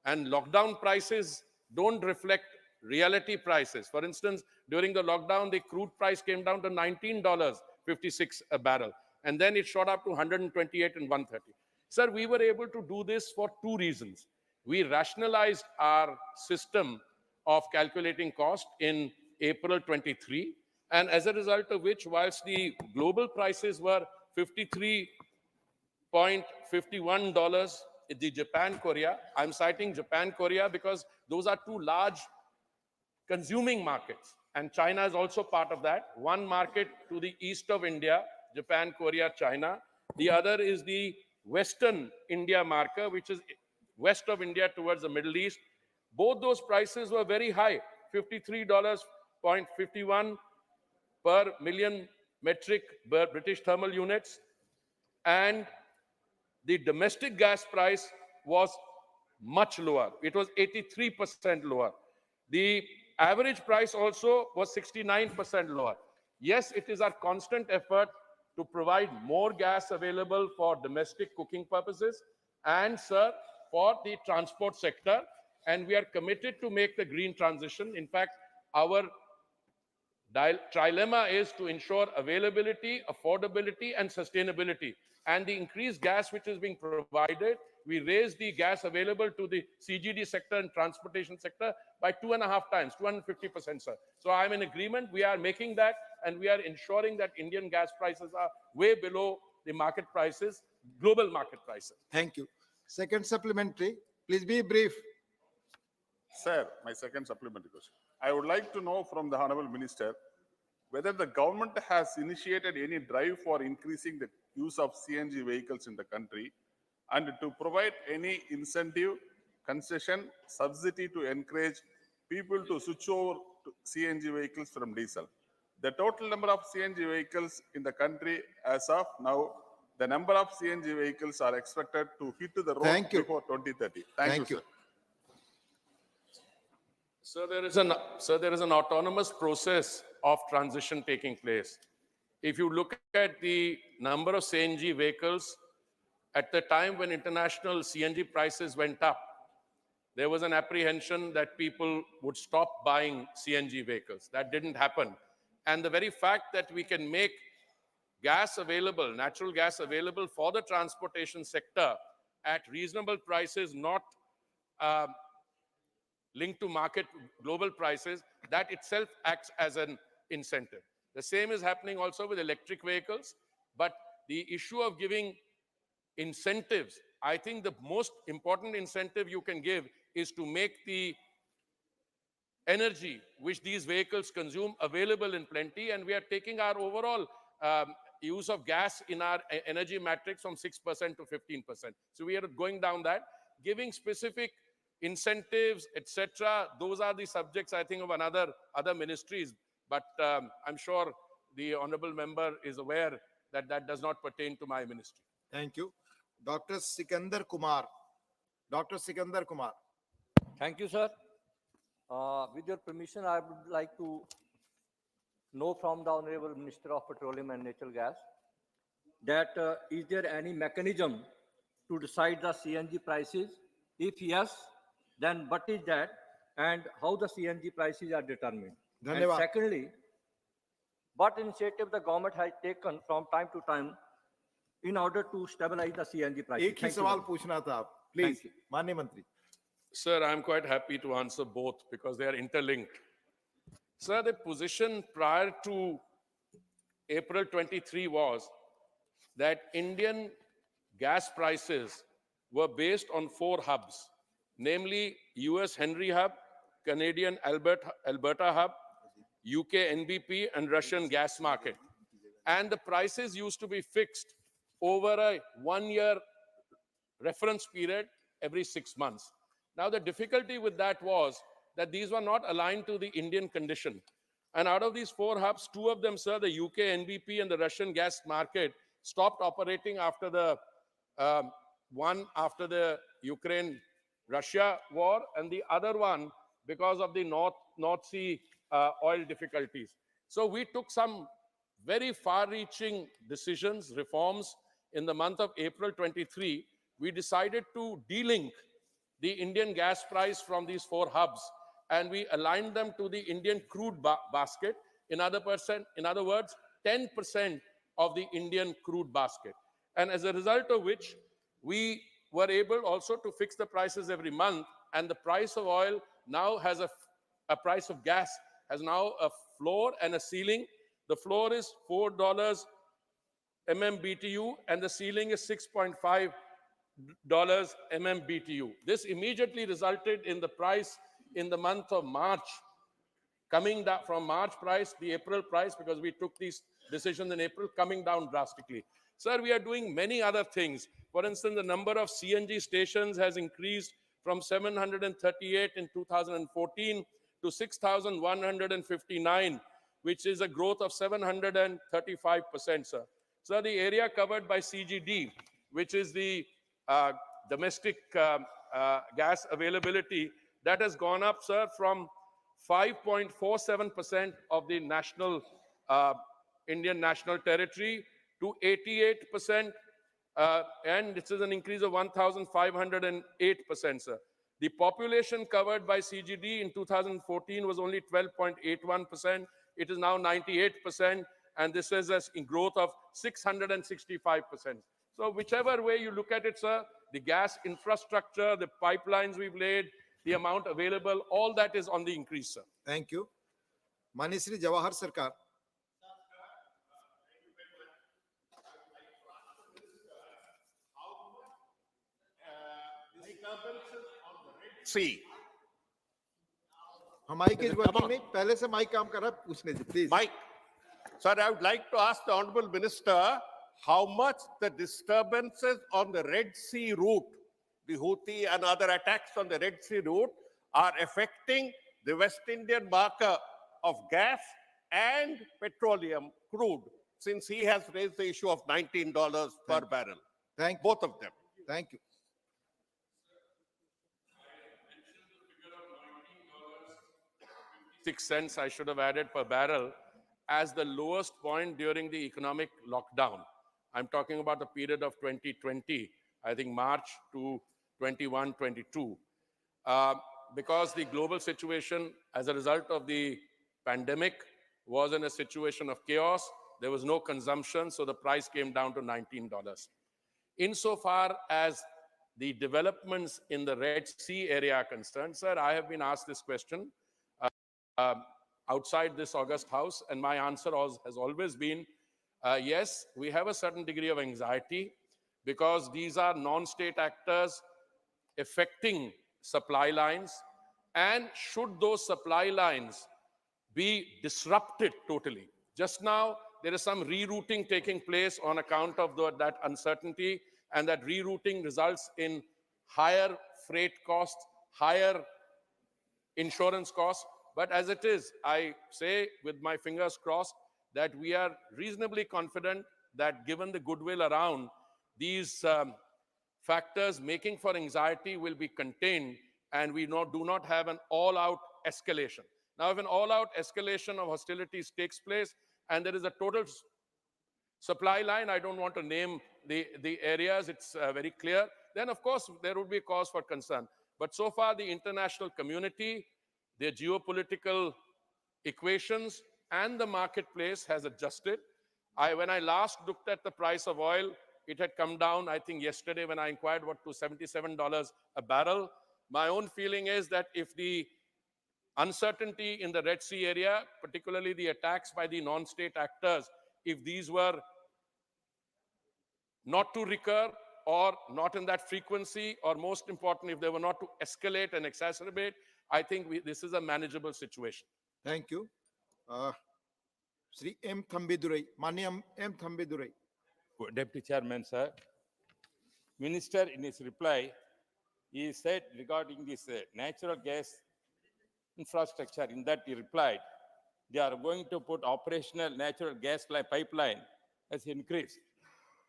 and lockdown prices don't reflect reality prices. For instance, during the lockdown, the crude price came down to $19.56 a barrel, and then it shot up to 128 and 130. Sir, we were able to do this for two reasons. We rationalized our system of calculating cost in April 23, and as a result of which, whilst the global prices were $53.51, the Japan-Korea, I'm citing Japan-Korea because those are two large consuming markets, and China is also part of that. One market to the east of India, Japan, Korea, China. The other is the Western India market, which is west of India towards the Middle East. Both those prices were very high, $53.51 per million metric British thermal units. And the domestic gas price was much lower. It was 83% lower. The average price also was 69% lower. Yes, it is our constant effort to provide more gas available for domestic cooking purposes and, sir, for the transport sector. And we are committed to make the green transition. In fact, our trilemma is to ensure availability, affordability, and sustainability. And the increased gas which is being provided, we raise the gas available to the CGD sector and transportation sector by 2.5 times, 250%, sir. So I'm in agreement. We are making that, and we are ensuring that Indian gas prices are way below the market prices. global market prices. Thank you. Second supplementary, please be brief. Sir, my second supplementary question. I would like to know from the Honorable Minister whether the government has initiated any drive for increasing the use of CNG vehicles in the country and to provide any incentive, concession, subsidy to encourage people to switch over to CNG vehicles from diesel. The total number of CNG vehicles in the country as of now, the number of CNG vehicles are expected to hit the road Thank you. before 2030. Thank you, sir. So there is an autonomous process of transition taking place. If you look at the number of CNG vehicles, at the time when international CNG prices went up, there was an apprehension that people would stop buying CNG vehicles. That didn't happen. And the very fact that we can make gas available, natural gas available for the transportation sector at reasonable prices, not linked to market global prices, that itself acts as an incentive. The same is happening also with electric vehicles. But the issue of giving incentives, I think the most important incentive you can give is to make the energy which these vehicles consume available in plenty. And we are taking our overall use of gas in our energy matrix from 6% to 15%. So we are going down that, giving specific incentives, etc. Those are the subjects, I think, of other ministries. But I'm sure the honorable member is aware that that does not pertain to my ministry. Thank you. Dr. Sikandar Kumar. Dr. Sikandar Kumar. Thank you, sir. With your permission, I would like to know from the Honorable Minister of Petroleum and Natural Gas that is there any mechanism to decide the CNG prices? If yes, then what is that and how the CNG prices are determined? And secondly, what initiative the government has taken from time to time in order to stabilize the CNG prices? एक ही सवाल पूछना था आप, please, माननीय मंत्री. Sir, I'm quite happy to answer both because they are interlinked. Sir, the position prior to April 23 was that Indian gas prices were based on 4 hubs, namely US Henry Hub, Canadian Alberta Hub, UK NBP, and Russian gas market. And the prices used to be fixed over a 1-year reference period every 6 months. Now, the difficulty with that was that these were not aligned to the Indian condition. And out of these 4 hubs, 2 of them, sir, the UK NBP and the Russian gas market, stopped operating after the one after the Ukraine-Russia war, and the other one because of the North Sea oil difficulties. So we took some very far-reaching decisions, reforms. In the month of April 23, we decided to delink the Indian gas price from these 4 hubs, and we aligned them to the Indian crude basket. In other words, 10% of the Indian crude basket. And as a result of which, we were able also to fix the prices every month, and the price of oil now has a price of gas has now a floor and a ceiling. The floor is $4 MMBTU, and the ceiling is $6.5 MMBTU. This immediately resulted in the price in the month of March coming down from March price, the April price, because we took these decisions in April, coming down drastically. Sir, we are doing many other things. For instance, the number of CNG stations has increased from 738 in 2014 to 6,159, which is a growth of 735%, sir. Sir, the area covered by CGD, which is the domestic gas availability, that has gone up, sir, from 5.47% of the national Indian national territory to 88%, and this is an increase of 1,508%, sir. The population covered by CGD in 2014 was only 12.81%. It is now 98%, and this is a growth of 665%. So whichever way you look at it, sir, the gas infrastructure, the pipelines we've laid, the amount available, all that is on the increase, sir. Thank you. Mani Shri Jawahar Sarkar. Sea. Mic is Come working on. नहीं पहले से mic काम कर रहा है पूछने दे please. Mike, sir, I would like to ask the Honorable Minister how much the disturbances on the Red Sea route, the Houthi and other attacks on the Red Sea route are affecting the West Indian market of gas and petroleum crude, since he has raised the issue of $19 per barrel. Thank both of them. Thank you. $0.06 I should have added per barrel as the lowest point during the economic lockdown. I'm talking about the period of 2020, I think March to 21, 22. Because the global situation as a result of the pandemic was in a situation of chaos, there was no consumption, so the price came down to $19. Insofar as the developments in the Red Sea area are concerned, sir, I have been asked this question outside this august house, and my answer has always been, yes, we have a certain degree of anxiety because these are non-state actors affecting supply lines, and should those supply lines be disrupted totally. Just now, there is some rerouting taking place on account of that uncertainty, and that rerouting results in higher freight costs, higher insurance costs. But as it is, I say with my fingers crossed that we are reasonably confident that given the goodwill around, these factors making for anxiety will be contained, and we do not have an all-out escalation. Now, if an all-out escalation of hostilities takes place and there is a total supply line, I don't want to name the areas, it's very clear, then of course there would be cause for concern. But so far the international community, their geopolitical equations and the marketplace has adjusted. When I last looked at the price of oil, it had come down, I think yesterday when I inquired, to $77 a barrel. My own feeling is that if the uncertainty in the Red Sea area, particularly the attacks by the non-state actors, if these were not to recur or not in that frequency, or most important, if they were not to escalate and exacerbate, I think this is a manageable situation. Thank you. Sri M. Thambidurai, Manyam M. Thambidurai. Deputy Chairman, sir. Minister, in his reply, he said regarding this natural gas infrastructure, in that he replied, they are going to put operational natural gas pipeline as increased.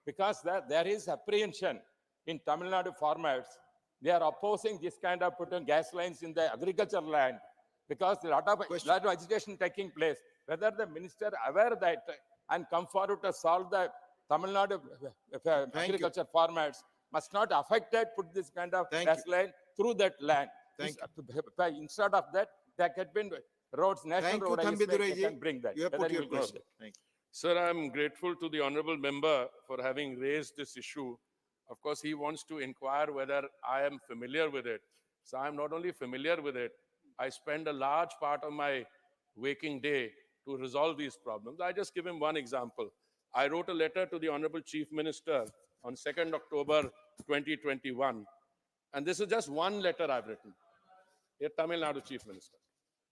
Because there is apprehension in Tamil Nadu farmers, they are opposing this kind of putting gas lines in the agricultural land because a lot of agitation taking place. Whether the minister aware that and come forward to solve the Tamil Nadu agriculture farmers must not affected put this kind of gas line through that land. Instead of that, there can be roads, national road, they can bring that. You have put your question. Thank you. Sir, I'm grateful to the honorable member for having raised this issue. Of course, he wants to inquire whether I am familiar with it. So I'm not only familiar with it, I spend a large part of my waking day to resolve these problems. I just give him one example. I wrote a letter to the Honorable Chief Minister on 2nd October 2021. And this is just one letter I've written. Here, Tamil Nadu Chief Minister.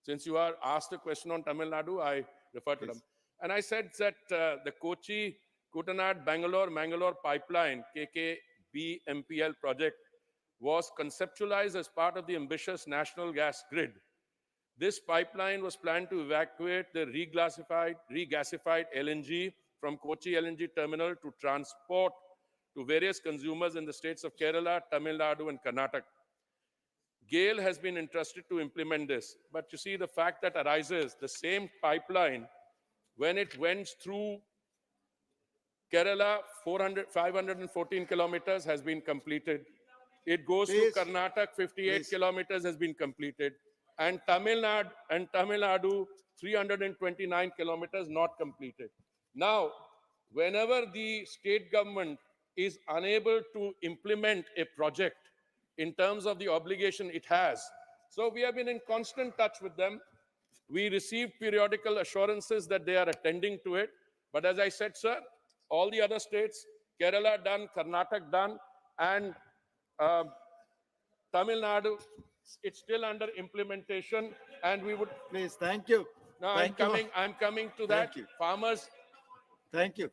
Since you are asked a question on Tamil Nadu, I refer to them. And I said that the Kochi, Kutanad, Mangalore pipeline, KKBMPL project, was conceptualized as part of the ambitious national gas grid. This pipeline was planned to evacuate the regasified LNG from Kochi LNG terminal to transport to various consumers in the states of Kerala, Tamil Nadu, and Karnataka. GAIL has been entrusted to implement this. But you see, the fact that arises, the same pipeline, when it went through Kerala, 514 kilometers has been completed. It goes to Karnataka, 58 kilometers has been completed. And Tamil Nadu, 329 kilometers not completed. Now, whenever the state government is unable to implement a project in terms of the obligation it has, so we have been in constant touch with them. We received periodical assurances that they are attending to it. But as I said, sir, all the other states, Kerala done, Karnataka done, and Tamil Nadu, it's still under implementation, and we would. Please, thank you. Now Thank you. I'm coming to Thank that. you. Farmers. Thank you.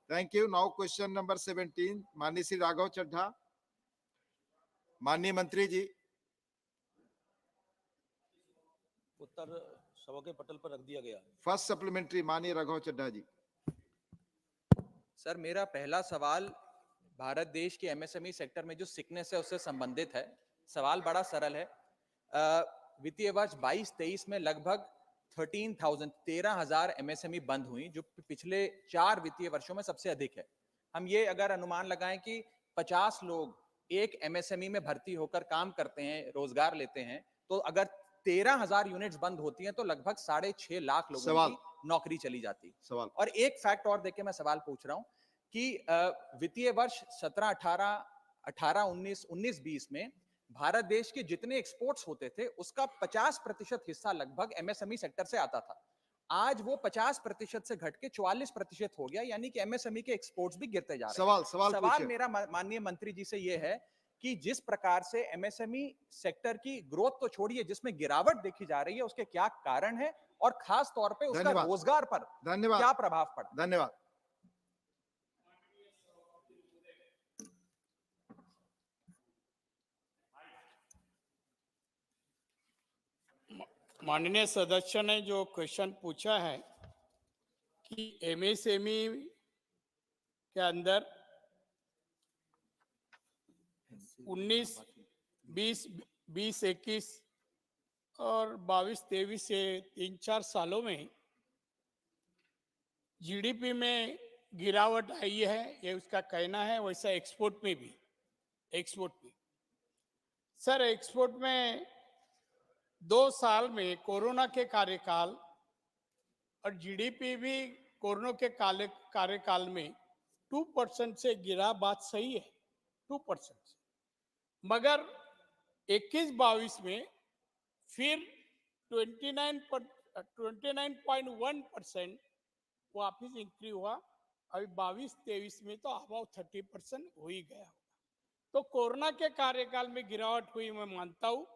Thank you. Now question number 17, माननीय श्री राघव चड्ढा। माननीय मंत्री जी। उत्तर सभा के पटल पर रख दिया गया। फर्स्ट सप्लीमेंट्री माननीय राघव चड्ढा जी। सर, मेरा पहला सवाल भारत देश के एमएसएमई सेक्टर में जो सिकनेस है उससे संबंधित है। सवाल बड़ा सरल है। वित्तीय वर्ष 22-23 में लगभग 13,000 एमएसएमई बंद हुई, जो पिछले 4 वित्तीय वर्षों में सबसे अधिक है। हम ये अगर अनुमान लगाएं कि 50 लोग एक एमएसएमई में भर्ती होकर काम करते हैं, रोजगार लेते हैं, तो अगर 13,000 यूनिट्स बंद होती हैं तो लगभग 6.5 लाख लोगों की नौकरी चली जाती। सवाल। और एक फैक्ट और देके मैं सवाल पूछ रहा हूं कि वित्तीय वर्ष 17-18, 18-19, 19-20 में भारत देश के जितने एक्सपोर्ट्स होते थे उसका 50% हिस्सा लगभग एमएसएमई सेक्टर से आता था। आज वो 50% से घट के 44% हो गया, यानी कि एमएसएमई के एक्सपोर्ट्स भी गिरते जा रहे हैं। सवाल मेरा माननीय मंत्री जी से ये है कि जिस प्रकार से एमएसएमई सेक्टर की ग्रोथ तो छोड़िए, जिसमें गिरावट देखी जा रही है, उसके क्या कारण है और खास तौर पे उसका रोजगार पर क्या प्रभाव पड़ा? धन्यवाद। माननीय सदस्य ने जो क्वेश्चन पूछा है कि एमएसएमई के अंदर 19, 20, 21 और 22-23 से 3-4 सालों में जीडीपी में गिरावट आई है, ये उसका कहना है। वैसा एक्सपोर्ट में भी सर, एक्सपोर्ट में 2 साल में कोरोना के कार्यकाल और जीडीपी भी कोरोना के कार्यकाल में 2% से गिरा, बात सही है, 2% से। मगर 21-22 में फिर 29.1% वापिस इंक्रीज हुआ। अभी 22-23 में तो अबाउट 30% हो ही गया होगा। तो कोरोना के कार्यकाल में गिरावट हुई, मैं मानता हूँ।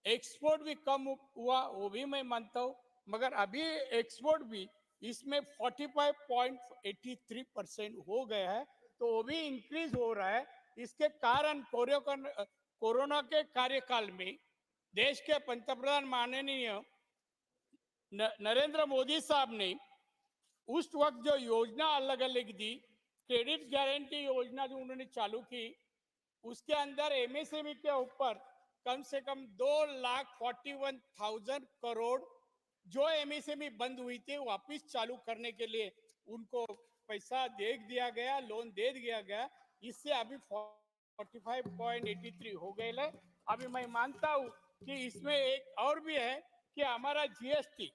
एक्सपोर्ट भी कम हुआ, वो भी मैं मानता हूँ। मगर अभी एक्सपोर्ट भी इसमें 45.83% हो गया है, तो वो भी इंक्रीज हो रहा है। इसके कारण कोरोना के कार्यकाल में देश के पंतप्रधान माननीय नरेंद्र मोदी साहब ने उस वक्त जो योजना अलग अलग दी, क्रेडिट गारंटी योजना जो उन्होंने चालू की, उसके अंदर एमएसएमई के ऊपर कम से कम 2,41,000 करोड़ जो एमएसएमई बंद हुई थी वापस चालू करने के लिए उनको पैसा दे दिया गया, लोन दे दिया गया। इससे अभी 45.83 हो गए है। अभी मैं मानता हूँ कि इसमें एक और भी है कि हमारा जीएसटी